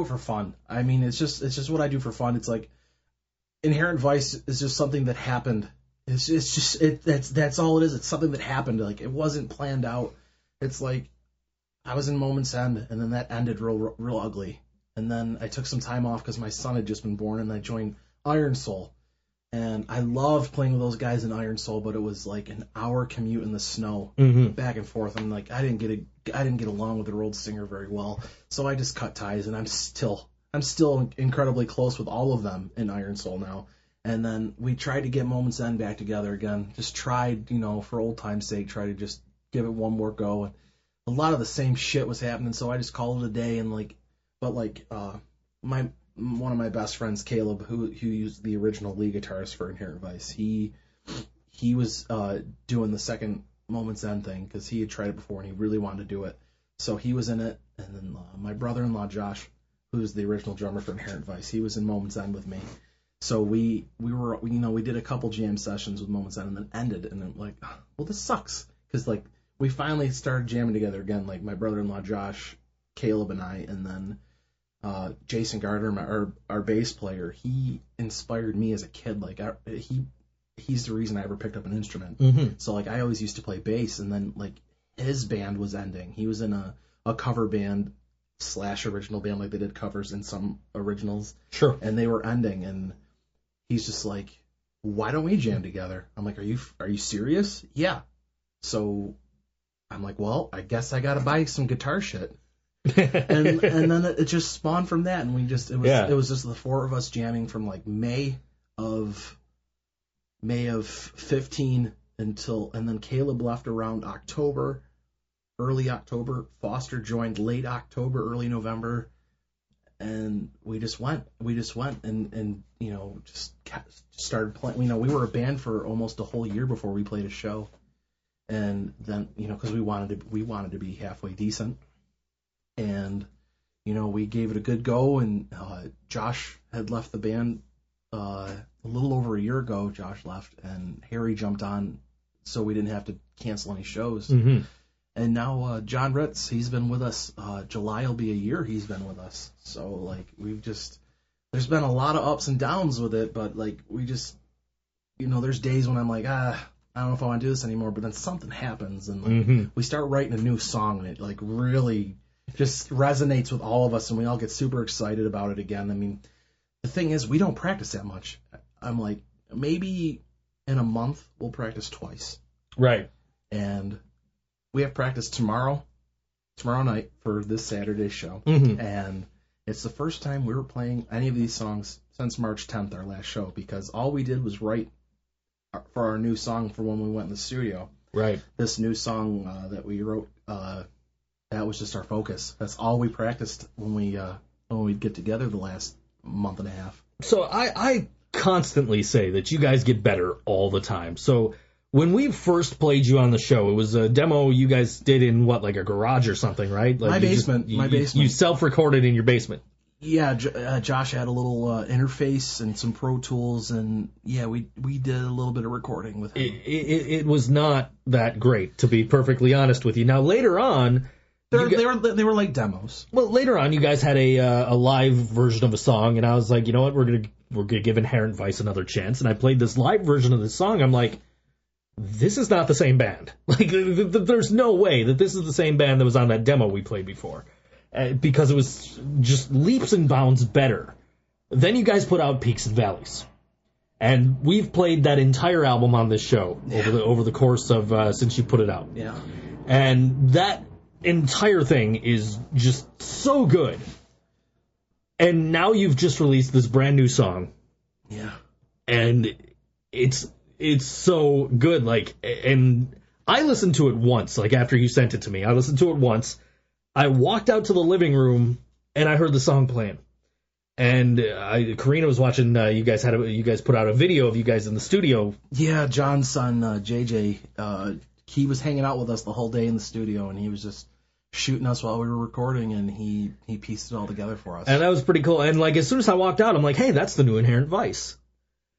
it for fun. I mean, it's just what I do for fun. It's like Inherent Vice is just something that happened. That's all it is. It's something that happened. Like, it wasn't planned out. It's like I was in Moment's End, and then that ended real ugly. And then I took some time off because my son had just been born, and I joined Iron Soul. And I loved playing with those guys in Iron Soul, but it was like an hour commute in the snow, back and forth. And like I didn't get along with their old singer very well, so I just cut ties. And I'm still incredibly close with all of them in Iron Soul now. And then we tried to get Moment's End back together again. Just tried, for old time's sake, try to just give it one more go. And a lot of the same shit was happening, so I just called it a day. And one of my best friends, Caleb, who used the original lead guitarist for Inherent Vice, he was doing the second Moment's End thing because he had tried it before and he really wanted to do it. So he was in it, and then my brother-in-law Josh, who's the original drummer for Inherent Vice, he was in Moment's End with me. So we did a couple jam sessions with Moment's End and then ended, and I'm like, well, this sucks because like we finally started jamming together again, like my brother-in-law Josh, Caleb, and I, and then. Jason Gardner, our bass player, he inspired me as a kid. Like he's the reason I ever picked up an instrument. Mm-hmm. So like I always used to play bass, and then like his band was ending. He was in a cover band / original band, like they did covers in some originals. Sure. And they were ending, and he's just like, "Why don't we jam together?" I'm like, "Are you serious?" Yeah. So I'm like, "Well, I guess I gotta buy some guitar shit." and then it just spawned from that, and it was just the 4 of us jamming from like May of 15 and then Caleb left around early October. Foster joined late October, early November, and we just went and just started playing. We were a band for almost a whole year before we played a show, and then because we wanted to be halfway decent. And, we gave it a good go, and Josh had left the band a little over a year ago. Josh left, and Harry jumped on, so we didn't have to cancel any shows. Mm-hmm. And now John Ritz, he's been with us. July will be a year he's been with us. So, like, there's been a lot of ups and downs with it, but, like, we just, there's days when I'm like, I don't know if I want to do this anymore, but then something happens, and like, we start writing a new song, and it, like, really... just resonates with all of us, and we all get super excited about it again. I mean, the thing is, we don't practice that much. I'm like, maybe in a month we'll practice twice. Right. And we have practice tomorrow night for this Saturday's show. Mm-hmm. And it's the first time we were playing any of these songs since March 10th, our last show, because all we did was write for our new song for when we went in the studio. Right. This new song that we wrote, that was just our focus. That's all we practiced when we'd get together the last month and a half. So I constantly say that you guys get better all the time. So when we first played you on the show, it was a demo you guys did in, like a garage or something, right? Like my basement. You self-recorded in your basement. Yeah, Josh had a little interface and some Pro Tools, and yeah, we did a little bit of recording with him. It was not that great, to be perfectly honest with you. Now, later on... They were like demos. Well, later on, you guys had a live version of a song, and I was like, you know what, we're gonna give Inherent Vice another chance, and I played this live version of the song. I'm like, this is not the same band. Like, there's no way that this is the same band that was on that demo we played before, because it was just leaps and bounds better. Then you guys put out Peaks and Valleys, and we've played that entire album on this show over the course of since you put it out. Yeah, and that entire thing is just so good. And now you've just released this brand new song. Yeah. And it's so good. Like, and I listened to it once, like after you sent it to me. I listened to it once. I walked out to the living room and I heard the song playing. And Karina was watching. You guys put out a video of you guys in the studio. Yeah, John's son JJ. He was hanging out with us the whole day in the studio, and he was just shooting us while we were recording, and he pieced it all together for us. And that was pretty cool. And like as soon as I walked out, I'm like, hey, that's the new Inherent Vice.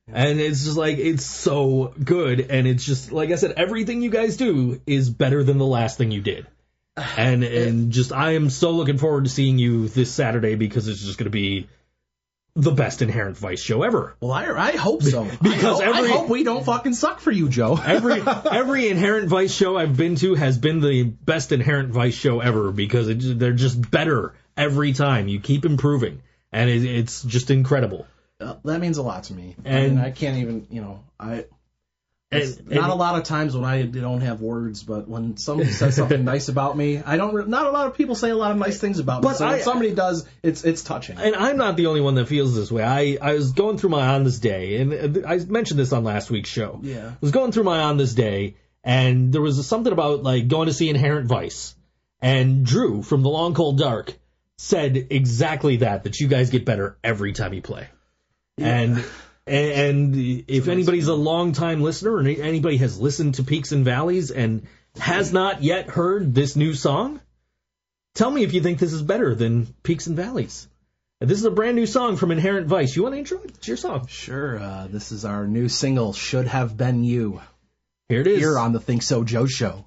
Yeah. And it's just like, it's so good. And it's just, like I said, everything you guys do is better than the last thing you did. And just, I am so looking forward to seeing you this Saturday, because it's just going to be the best Inherent Vice show ever. Well, I hope so. Because I hope we don't fucking suck for you, Joe. every Inherent Vice show I've been to has been the best Inherent Vice show ever, because they're just better every time. You keep improving, and it's just incredible. That means a lot to me. And I can't even, not a lot of times when I don't have words, but when somebody says something nice about me, not a lot of people say a lot of nice things about me. But so when somebody does, it's touching. And I'm not the only one that feels this way. I was going through my On This Day, and I mentioned this on last week's show. Yeah. I was going through my On This Day, and there was something about like going to see Inherent Vice. And Drew from The Long Cold Dark said exactly that you guys get better every time you play. Yeah. And if anybody's a long-time listener, and anybody has listened to Peaks and Valleys and has not yet heard this new song, tell me if you think this is better than Peaks and Valleys. And this is a brand new song from Inherent Vice. You want to intro it? It's your song. Sure. This is our new single, Should Have Been You. Here it is. Here on the ThinkSoJoe Show.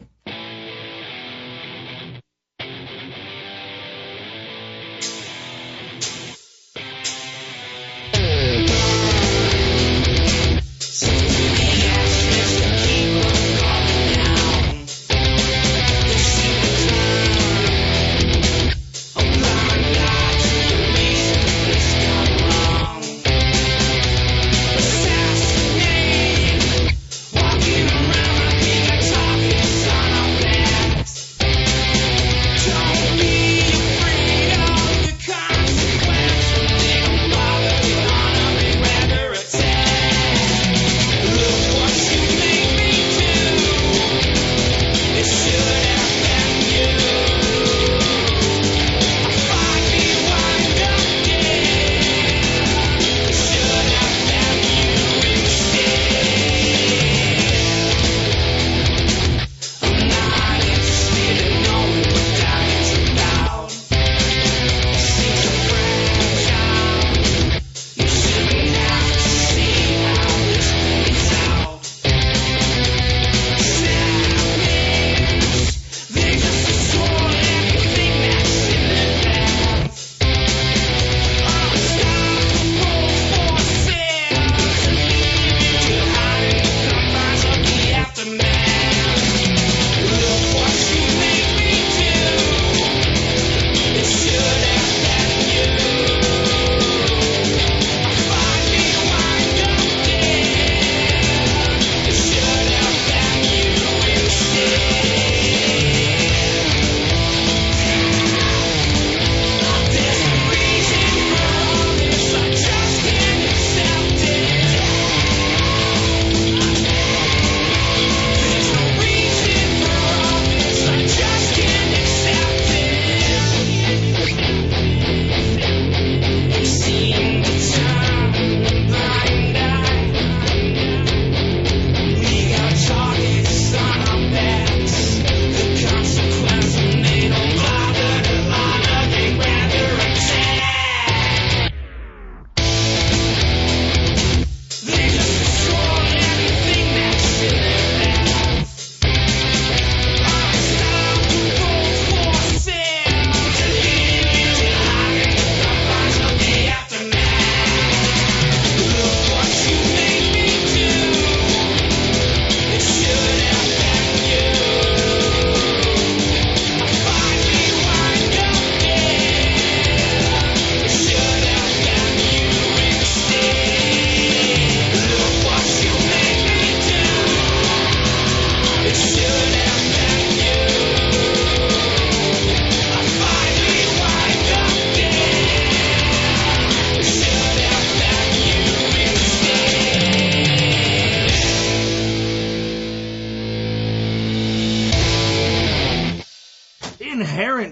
Walking around like a talking son.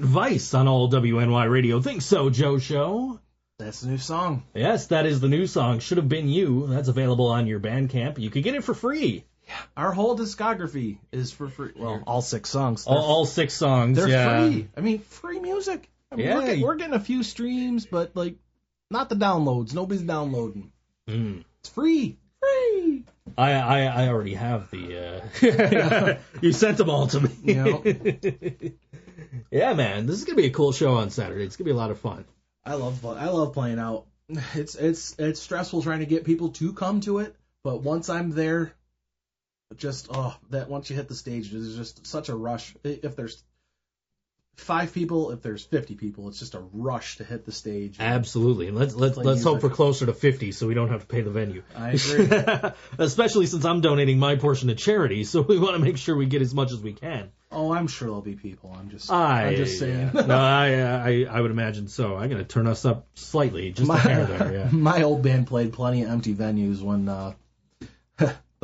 Grant Weiss on all WNY Radio. Think So, Joe Show. That's the new song. Yes, that is the new song. Should Have Been You. That's available on your Bandcamp. You could get it for free. Yeah, our whole discography is for free. Well, all 6 songs. All 6 songs. They're free. I mean, free music. I mean, Yeah. we're getting a few streams, but like, not the downloads. Nobody's downloading. It's free. Free. I already have the. You sent them all to me. Yeah, man. This is gonna be a cool show on Saturday. It's gonna be a lot of fun. I love playing out. It's stressful trying to get people to come to it, but once I'm there, that once you hit the stage, there's just such a rush. If there's 5 people, if there's 50 people, it's just a rush to hit the stage. Absolutely, and let's hope for closer to 50, so we don't have to pay the venue. I agree. Especially since I'm donating my portion to charity, so we want to make sure we get as much as we can. Oh, I'm sure there'll be people. I'm just saying. Yeah. No, I would imagine so. I'm gonna turn us up slightly, just a hair there. Yeah. My old band played plenty of empty venues when the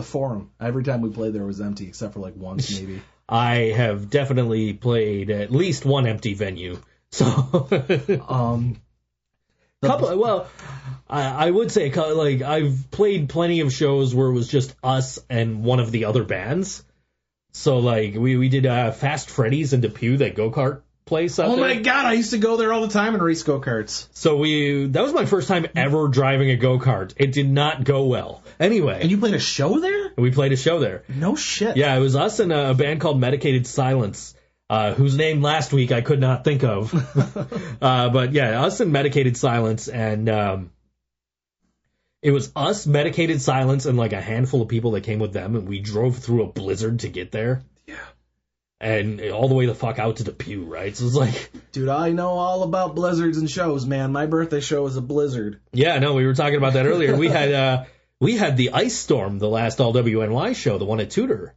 Forum. Every time we played there was empty, except for like once maybe. I have definitely played at least one empty venue. So, I would say like I've played plenty of shows where it was just us and one of the other bands. So like we did Fast Freddy's in Depew, that go-kart place out there. My God, I used to go there all the time and race go-karts. So that was my first time ever driving a go-kart. It did not go well. Anyway. And you played a show there? We played a show there. No shit. Yeah, it was us and a band called Medicated Silence, whose name last week I could not think of. But yeah, us and Medicated Silence, and it was us, Medicated Silence, and like a handful of people that came with them, and we drove through a blizzard to get there. Yeah. And all the way the fuck out to Depew, right? So it's like... Dude, I know all about blizzards and shows, man. My birthday show was a blizzard. Yeah, no, we were talking about that earlier. We had the ice storm, the last All WNY show, the one at Tudor.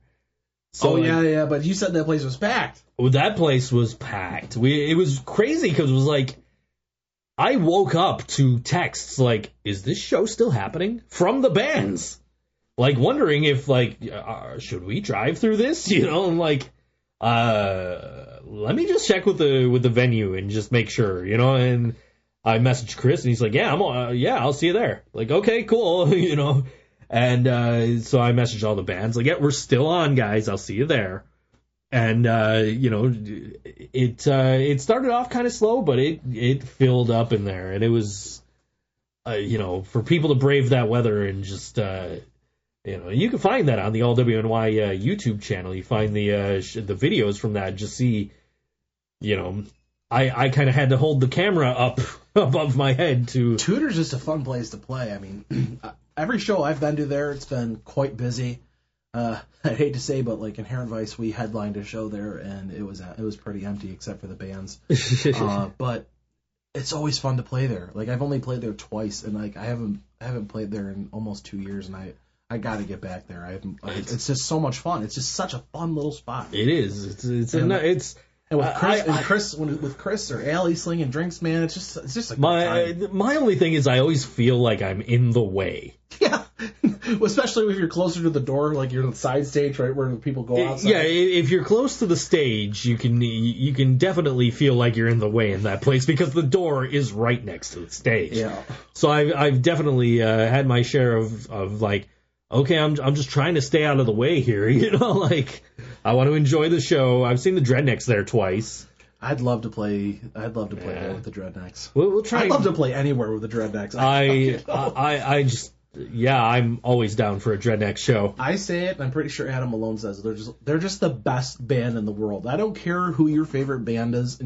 So yeah, but you said that place was packed. Well, that place was packed. It was crazy because it was like, I woke up to texts like, is this show still happening? From the bands. Like, wondering if, like, should we drive through this? You know, and like, let me just check with the venue and just make sure, you know, and I messaged Chris and he's like, yeah, I'll see you there. Like, okay, cool, you know, and so I messaged all the bands, like, yeah, we're still on, guys, I'll see you there. And, you know, it started off kind of slow, but it filled up in there, and it was, you know, for people to brave that weather and just, you know, you can find that on the All WNY YouTube channel. You find the videos from that. Just see, you know, I kind of had to hold the camera up above my head to. Tudor's just a fun place to play. I mean, every show I've been to there, it's been quite busy. I hate to say, but like Inherent Vice, we headlined a show there, and it was pretty empty except for the bands. But it's always fun to play there. Like, I've only played there twice, and like I haven't played there in almost 2 years, and I got to get back there. It's just so much fun. It's just such a fun little spot. It is. And with Chris or Allie slinging drinks, man, it's just a good time. My only thing is I always feel like I'm in the way. Yeah, especially if you're closer to the door, like you're on the side stage, right, where people go outside. Yeah, if you're close to the stage, you can definitely feel like you're in the way in that place because the door is right next to the stage. Yeah. So I've definitely had my share of like, okay, I'm just trying to stay out of the way here, you know, like I want to enjoy the show. I've seen the Dreadnecks there twice. I'd love to play there with the Dreadnecks. We'll try. I'd love to play anywhere with the Dreadnecks. I'm always down for a Dreadnecks show. I say it, and I'm pretty sure Adam Malone says it. They're just the best band in the world. I don't care who your favorite band is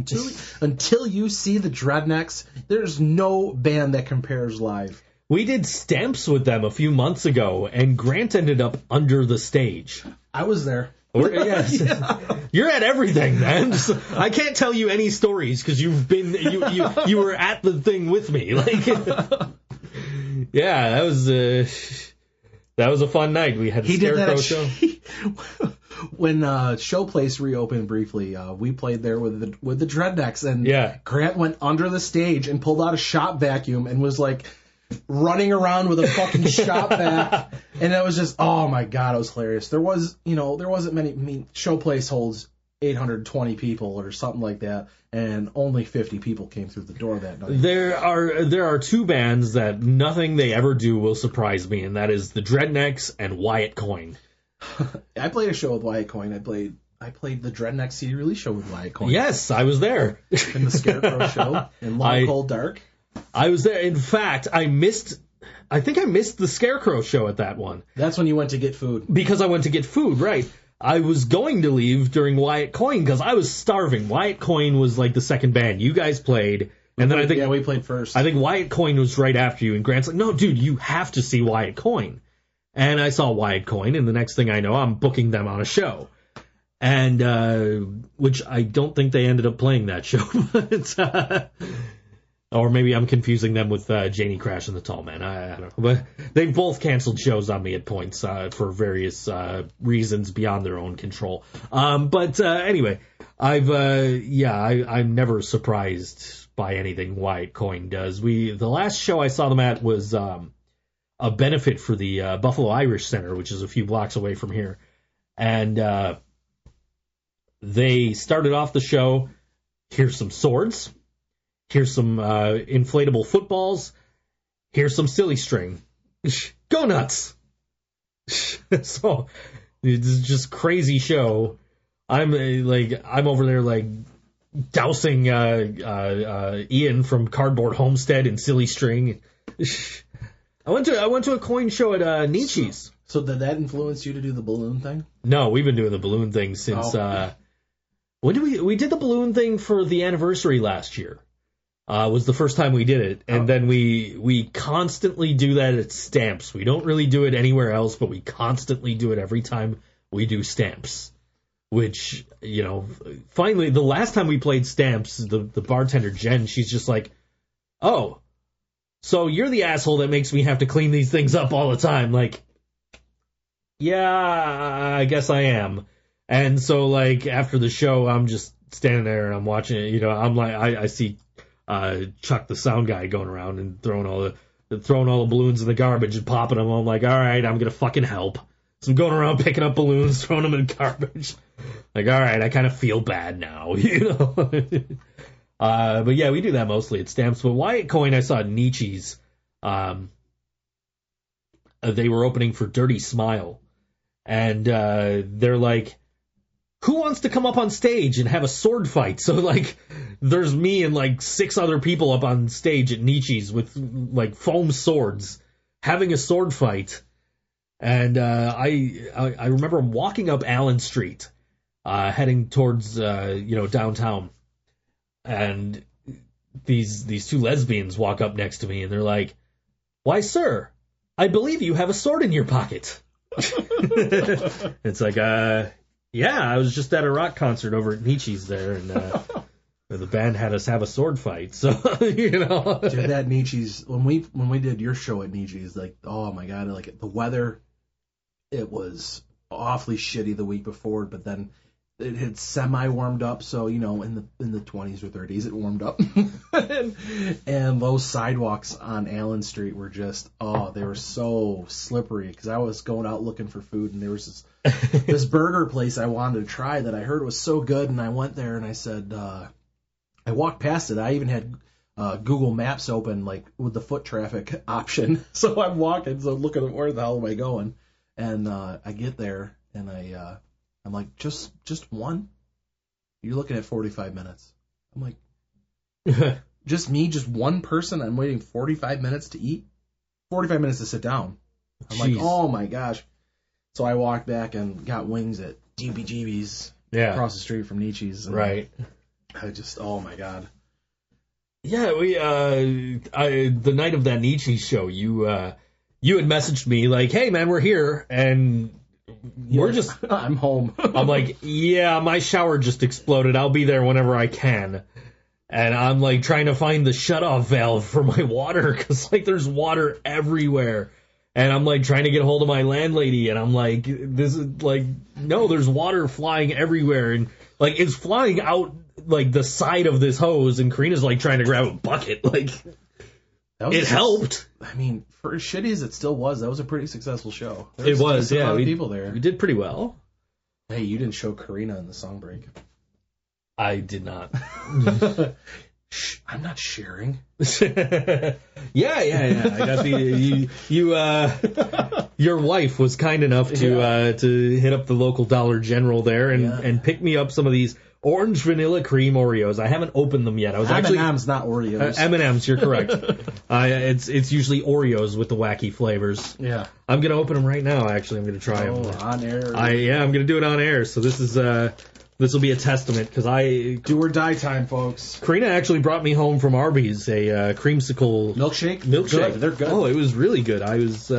until you see the Dreadnecks. There's no band that compares live. We did Stamps with them a few months ago, and Grant ended up under the stage. I was there. Yes. Yeah. You're at everything, man. I can't tell you any stories because you were at the thing with me. Like, yeah, that was a fun night. We had a Scarecrow show. When Showplace reopened briefly, we played there with the Dreadnecks, and Grant went under the stage and pulled out a shop vacuum and was like running around with a fucking shop vac, and it was just, oh my God, it was hilarious. There wasn't many. I mean, Showplace holds 820 people or something like that, and only 50 people came through the door that night. There are two bands that nothing they ever do will surprise me, and that is the Dreadnecks and Wyatt Coyne. I played a show with Wyatt Coyne. I played the Dreadnecks CD release show with Wyatt Coyne. Yes, I was there. And the Scarecrow show in Long Cold Dark. I was there. In fact, I think I missed the Scarecrow show at that one. That's when you went to get food. Because I went to get food, right. I was going to leave during Wyatt Coyne because I was starving. Wyatt Coyne was like the second band. You guys played. And then I think we played first. I think Wyatt Coyne was right after you. And Grant's like, no, dude, you have to see Wyatt Coyne. And I saw Wyatt Coyne, and the next thing I know, I'm booking them on a show. And, which I don't think they ended up playing that show. But, or maybe I'm confusing them with Janie Crash and the Tall Man. I don't know. But they've both canceled shows on me at points for various reasons beyond their own control. But anyway, I'm never surprised by anything Wyatt Coyne does. The last show I saw them at was a benefit for the Buffalo Irish Center, which is a few blocks away from here. And they started off the show, here's some swords. Here's some inflatable footballs. Here's some silly string. Go nuts. So it's just crazy show. I'm over there like dousing Ian from Cardboard Homestead in silly string. I went to a coin show at Nietzsche's. So did that influence you to do the balloon thing? No, we've been doing the balloon thing since when did we did the balloon thing for the anniversary last year. Was the first time we did it, and then we constantly do that at Stamps. We don't really do it anywhere else, but we constantly do it every time we do Stamps. Which, finally, the last time we played Stamps, the bartender Jen, she's just like, oh, so you're the asshole that makes me have to clean these things up all the time. Like, yeah, I guess I am. And so, like, after the show, I'm just standing there and I'm watching it. I'm like, I see Chuck the sound guy going around and throwing all the balloons in the garbage and popping them. I'm like, all right, I'm gonna fucking help. So I'm going around picking up balloons, throwing them in the garbage. Like, all right, I kind of feel bad now, But yeah, we do that mostly at Stamps. But Wyatt Coyne, I saw at Nietzsche's. They were opening for Dirty Smile, and they're like, who wants to come up on stage and have a sword fight? So, like, there's me and, like, 6 other people up on stage at Nietzsche's with, like, foam swords, having a sword fight. And I remember walking up Allen Street, heading towards, downtown. And these 2 lesbians walk up next to me, and they're like, why, sir, I believe you have a sword in your pocket. It's like, yeah, I was just at a rock concert over at Nietzsche's there, and the band had us have a sword fight. So, Dude, that Nietzsche's, when we did your show at Nietzsche's, like, oh my god, like the weather, it was awfully shitty the week before, but then it had semi-warmed up, so, in the 20s or 30s, it warmed up. and those sidewalks on Allen Street were just, they were so slippery, because I was going out looking for food, and there was this burger place I wanted to try that I heard was so good, and I went there, and I said, I walked past it. I even had Google Maps open, like, with the foot traffic option. So I'm walking, so looking at where the hell am I going? And I get there, and I'm like, just one? You're looking at 45 minutes. I'm like, just me, just one person? I'm waiting 45 minutes to eat? 45 minutes to sit down. I'm like, oh my gosh. So I walked back and got wings at GBGB's across the street from Nietzsche's. Right. I just, oh my god. Yeah, the night of that Nietzsche show, you had messaged me like, hey man, we're here, and we're just... I'm home. I'm like, yeah, my shower just exploded. I'll be there whenever I can. And I'm like trying to find the shutoff valve for my water, because like there's water everywhere. And I'm like trying to get a hold of my landlady, and I'm like, this is like, no, there's water flying everywhere, and like it's flying out like the side of this hose, and Karina's like trying to grab a bucket. Like, it helped. I mean, for as shitty as it still was, that was a pretty successful show. It was, yeah. A lot of people there. We did pretty well. Hey, you didn't show Karina in the song break. I did not. Shh, I'm not sharing. Yeah. I got your wife was kind enough to hit up the local Dollar General there and pick me up some of these orange vanilla cream Oreos. I haven't opened them yet. I was M&M's, not Oreos. M&M's, you're correct. It's usually Oreos with the wacky flavors. Yeah. I'm gonna open them right now. Actually, I'm gonna try them. On air. I'm gonna do it on air. So this will be a testament because do or die time, folks. Karina actually brought me home from Arby's a creamsicle milkshake. Milkshake. Good. They're good. Oh, it was really good. I was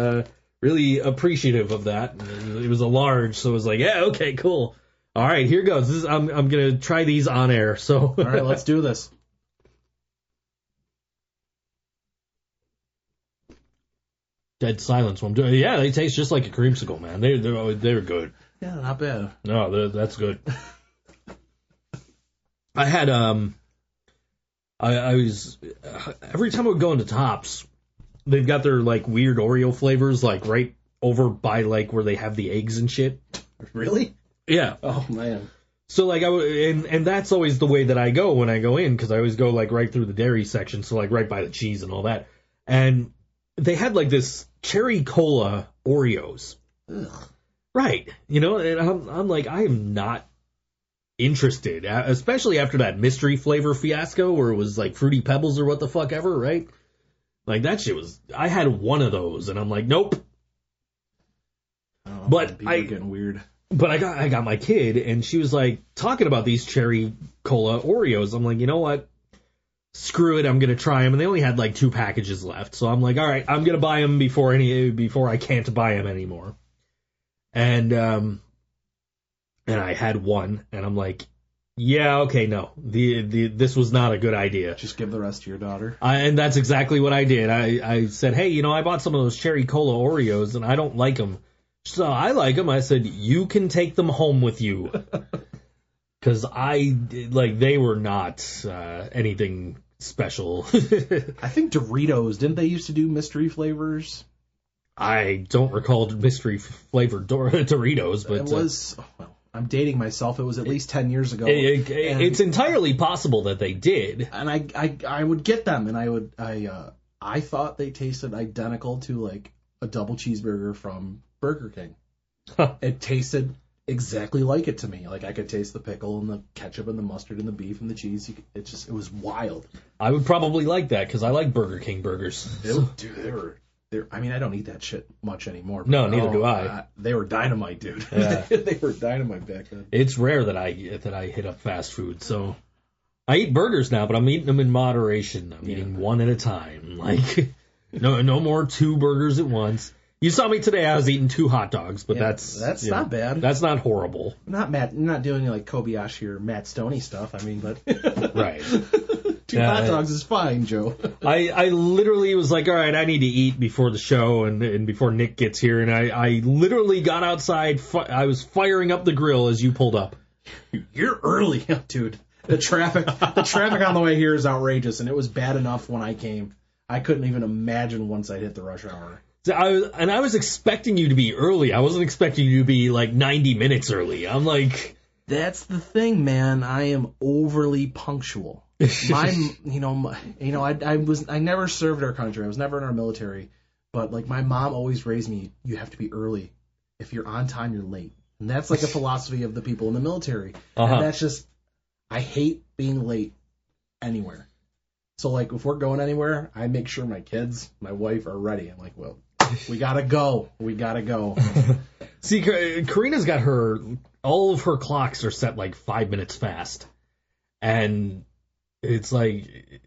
really appreciative of that. It was a large, so it was like, yeah, okay, cool. All right, here goes. I'm gonna try these on air. So all right, let's do this. Dead silence while I'm doing it. Yeah, they taste just like a creamsicle, man. They're good. Yeah, not bad. No, that's good. I had I was every time I would go into Tops, they've got their like weird Oreo flavors like right over by like where they have the eggs and shit. Really? Yeah. Oh man. So like and that's always the way that I go when I go in because I always go like right through the dairy section, so like right by the cheese and all that. And they had like this cherry cola Oreos. Ugh. Right. You know, and I'm like, I am not interested, especially after that mystery flavor fiasco where it was like Fruity Pebbles or what the fuck ever, right? Like that shit was, I had one of those and I'm like, nope. Oh, but people are getting weird. But I got my kid and she was like talking about these cherry cola Oreos. I'm like, you know what? Screw it, I'm gonna try them. And they only had like 2 packages left. So I'm like, all right, I'm gonna buy them before I can't buy them anymore. And I had one, and I'm like, yeah, okay, no, this was not a good idea. Just give the rest to your daughter. And that's exactly what I did. I said, hey, you know, I bought some of those cherry cola Oreos, and I don't like them. So I like them. I said, you can take them home with you. Because they were not anything special. I think Doritos, didn't they used to do mystery flavors? I don't recall mystery flavored Doritos, but... It was... I'm dating myself. It was at least 10 years ago. It's entirely possible that they did. And I would get them, and I thought they tasted identical to, like, a double cheeseburger from Burger King. It tasted exactly like it to me. Like, I could taste the pickle and the ketchup and the mustard and the beef and the cheese. It was wild. I would probably like that, because I like Burger King burgers. Dude, I mean, I don't eat that shit much anymore. No, neither do I. They were dynamite, dude. Yeah. They were dynamite back then. It's rare that I hit up fast food, so I eat burgers now, but I'm eating them in moderation. I'm eating one at a time. Like no more 2 burgers at once. You saw me today. I was eating 2 hot dogs, but that's not bad. That's not horrible. Not doing like Kobayashi or Matt Stoney stuff. I mean, but right. 2 hot dogs is fine, Joe. I literally was like, all right, I need to eat before the show and before Nick gets here, and I literally got outside. I was firing up the grill as you pulled up. You're early, dude. The traffic on the way here is outrageous, and it was bad enough when I came. I couldn't even imagine once I hit the rush hour. So I was expecting you to be early. I wasn't expecting you to be like 90 minutes early. I'm like, that's the thing, man. I am overly punctual. I never served our country. I was never in our military, but like my mom always raised me. You have to be early. If you're on time, you're late, and that's like a philosophy of the people in the military. And that's just, I hate being late anywhere. So like if we're going anywhere, I make sure my kids, my wife are ready. I'm like, well, we gotta go. See, Karina's got all of her clocks are set like 5 minutes fast, and it's like,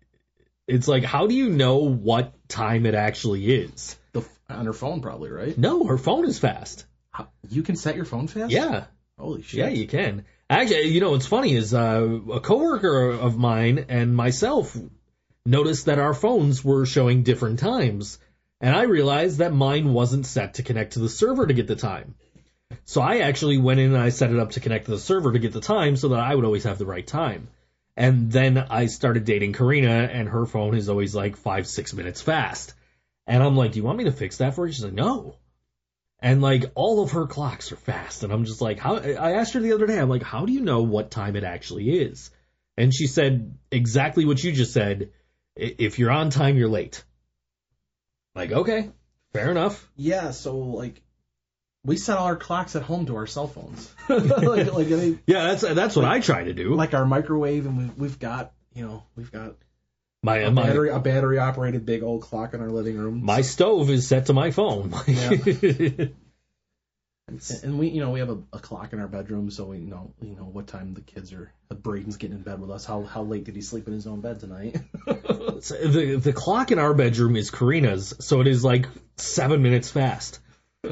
how do you know what time it actually is? On her phone, probably, right? No, her phone is fast. You can set your phone fast? Yeah. Holy shit. Yeah, you can. Actually, you know what's funny is a coworker of mine and myself noticed that our phones were showing different times, and I realized that mine wasn't set to connect to the server to get the time. So I actually went in and I set it up to connect to the server to get the time so that I would always have the right time. And then I started dating Karina, and her phone is always like 5-6 minutes fast. And I'm like, do you want me to fix that for you? She's like, no. And like all of her clocks are fast. And I'm just like, how? I asked her the other day, I'm like, how do you know what time it actually is? And she said exactly what you just said. If you're on time, you're late. Like, okay, fair enough. Yeah, so, like, we set all our clocks at home to our cell phones. Yeah, that's what I try to do. Like our microwave, and we've got a my battery operated big old clock in our living room. My stove is set to my phone. Yeah. And we have a clock in our bedroom, so we know what time Braden's getting in bed with us. How late did he sleep in his own bed tonight? The clock in our bedroom is Karina's, so it is like 7 minutes fast.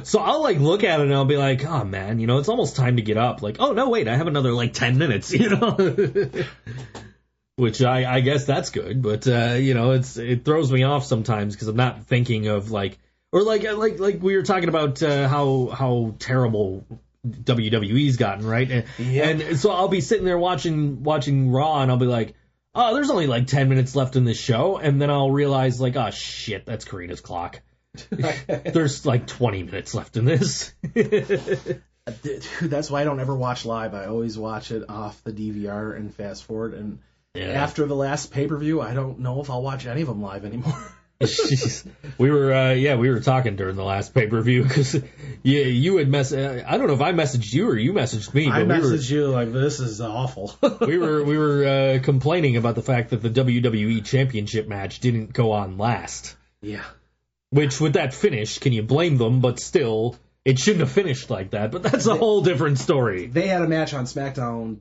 So I'll like look at it and I'll be like, oh man, it's almost time to get up. Like, oh no, wait, I have another like 10 minutes, Which I guess that's good, but it throws me off sometimes because I'm not thinking of like. Or like we were talking about how terrible WWE's gotten, right? And so I'll be sitting there watching Raw, and I'll be like, oh, there's only like 10 minutes left in this show, and then I'll realize like, oh shit, that's Karina's clock. There's like 20 minutes left in this. Dude, that's why I don't ever watch live. I always watch it off the DVR and fast forward. And after the last pay-per-view, I don't know if I'll watch any of them live anymore. Jeez. We were talking during the last pay-per-view because you had I don't know if I messaged you or you messaged me. But I messaged you like, this is awful. we were complaining about the fact that the WWE Championship match didn't go on last. Yeah. Which, with that finish, can you blame them? But still, it shouldn't have finished like that. But that's a whole different story. They had a match on SmackDown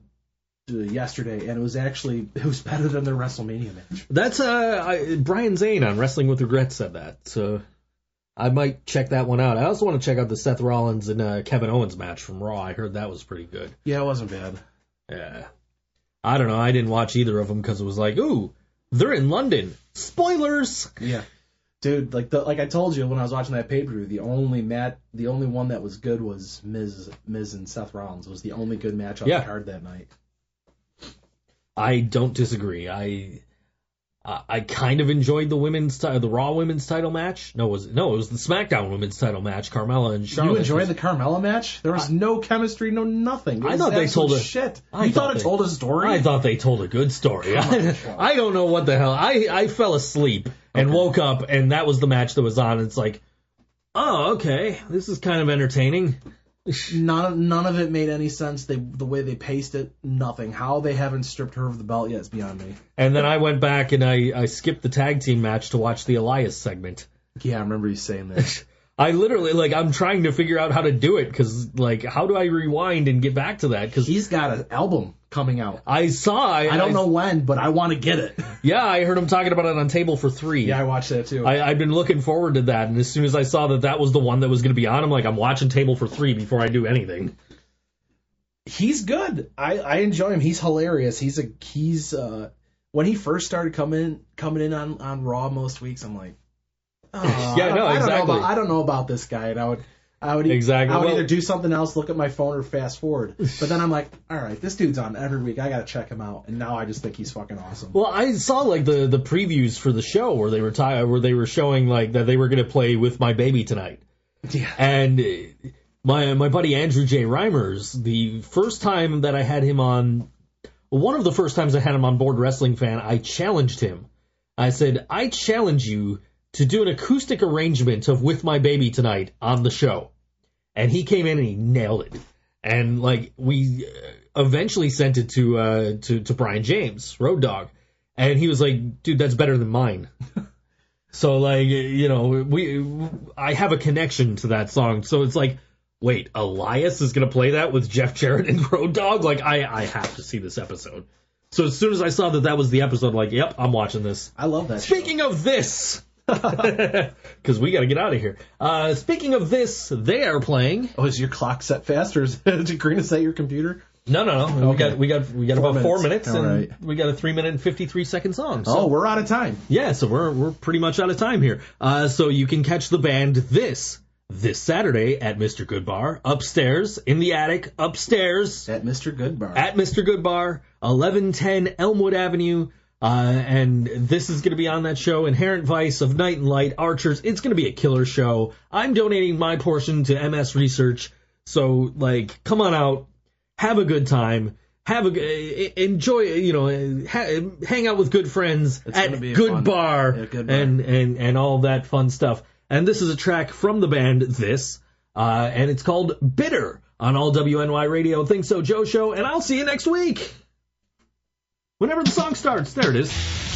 yesterday, and it was better than their WrestleMania match. That's Brian Zane on Wrestling with Regret said that, so I might check that one out. I also want to check out the Seth Rollins and Kevin Owens match from Raw. I heard that was pretty good. Yeah, it wasn't bad. Yeah, I don't know. I didn't watch either of them because it was like, ooh, they're in London. Spoilers. Yeah, dude. Like I told you when I was watching that pay-per-view, the only one that was good was Miz and Seth Rollins. It was the only good match on the card that night. I don't disagree. I kind of enjoyed the Raw women's title match. It was the SmackDown women's title match. Carmella and Charlotte. You enjoyed the Carmella match? There was no chemistry, no nothing. I thought they told shit. You thought it told a story? I thought they told a good story. I don't know what the hell. I fell asleep and woke up, and that was the match that was on. It's like, oh, okay, this is kind of entertaining. None of it made any sense. The way they paced it, nothing. How they haven't stripped her of the belt yet is beyond me. And then I went back and I skipped the tag team match to watch the Elias segment. Yeah, I remember you saying that. I literally, I'm trying to figure out how to do it, because, how do I rewind and get back to that? Because he's got an album coming out. I don't know when, but I want to get it. Yeah, I heard him talking about it on Table for Three. Yeah, I watched that too. I've been looking forward to that, and as soon as I saw that was the one that was going to be on, I'm like, I'm watching Table for Three before I do anything. He's good. I enjoy him. He's hilarious. He's when he first started coming in on Raw most weeks, I'm like, exactly. I don't know about this guy, and I would either do something else, look at my phone, or fast forward. But then I'm like, all right, this dude's on every week. I got to check him out. And now I just think he's fucking awesome. Well, I saw the previews for the show where they were showing that they were going to play With My Baby Tonight. Yeah. And my buddy Andrew J. Reimers, the first time that I had him on, one of the first times I had him on Board Wrestling Fan, I challenged him. I said, I challenge you to do an acoustic arrangement of With My Baby Tonight on the show. And he came in and he nailed it. And we eventually sent it to Brian James, Road Dogg. And he was like, dude, that's better than mine. So I have a connection to that song. So it's like, wait, Elias is going to play that with Jeff Jarrett and Road Dogg? I have to see this episode. So as soon as I saw that was the episode, yep, I'm watching this. I love that Speaking of this... Because we got to get out of here. Speaking of this, they are playing. Oh, is your clock set fast, or did Karina set your computer? No. Okay. We got about 4 minutes, and right. we got a 3-minute and 53-second song. So. We're out of time. Yeah, so we're pretty much out of time here. So you can catch the band this Saturday at Mr. Goodbar, upstairs in the attic, upstairs at Mr. Goodbar. 1110 Elmwood Avenue. And this is going to be on that show, Inherent Vice, Of Night and Light, Archers. It's going to be a killer show. I'm donating my portion to MS Research. So, come on out, have a good time, enjoy, hang out with good friends at Goodbar and all that fun stuff. And this is a track from the band This, and it's called Bitter on all WNY Radio, ThinkSoJoe Show, and I'll see you next week. Whenever the song starts, there it is.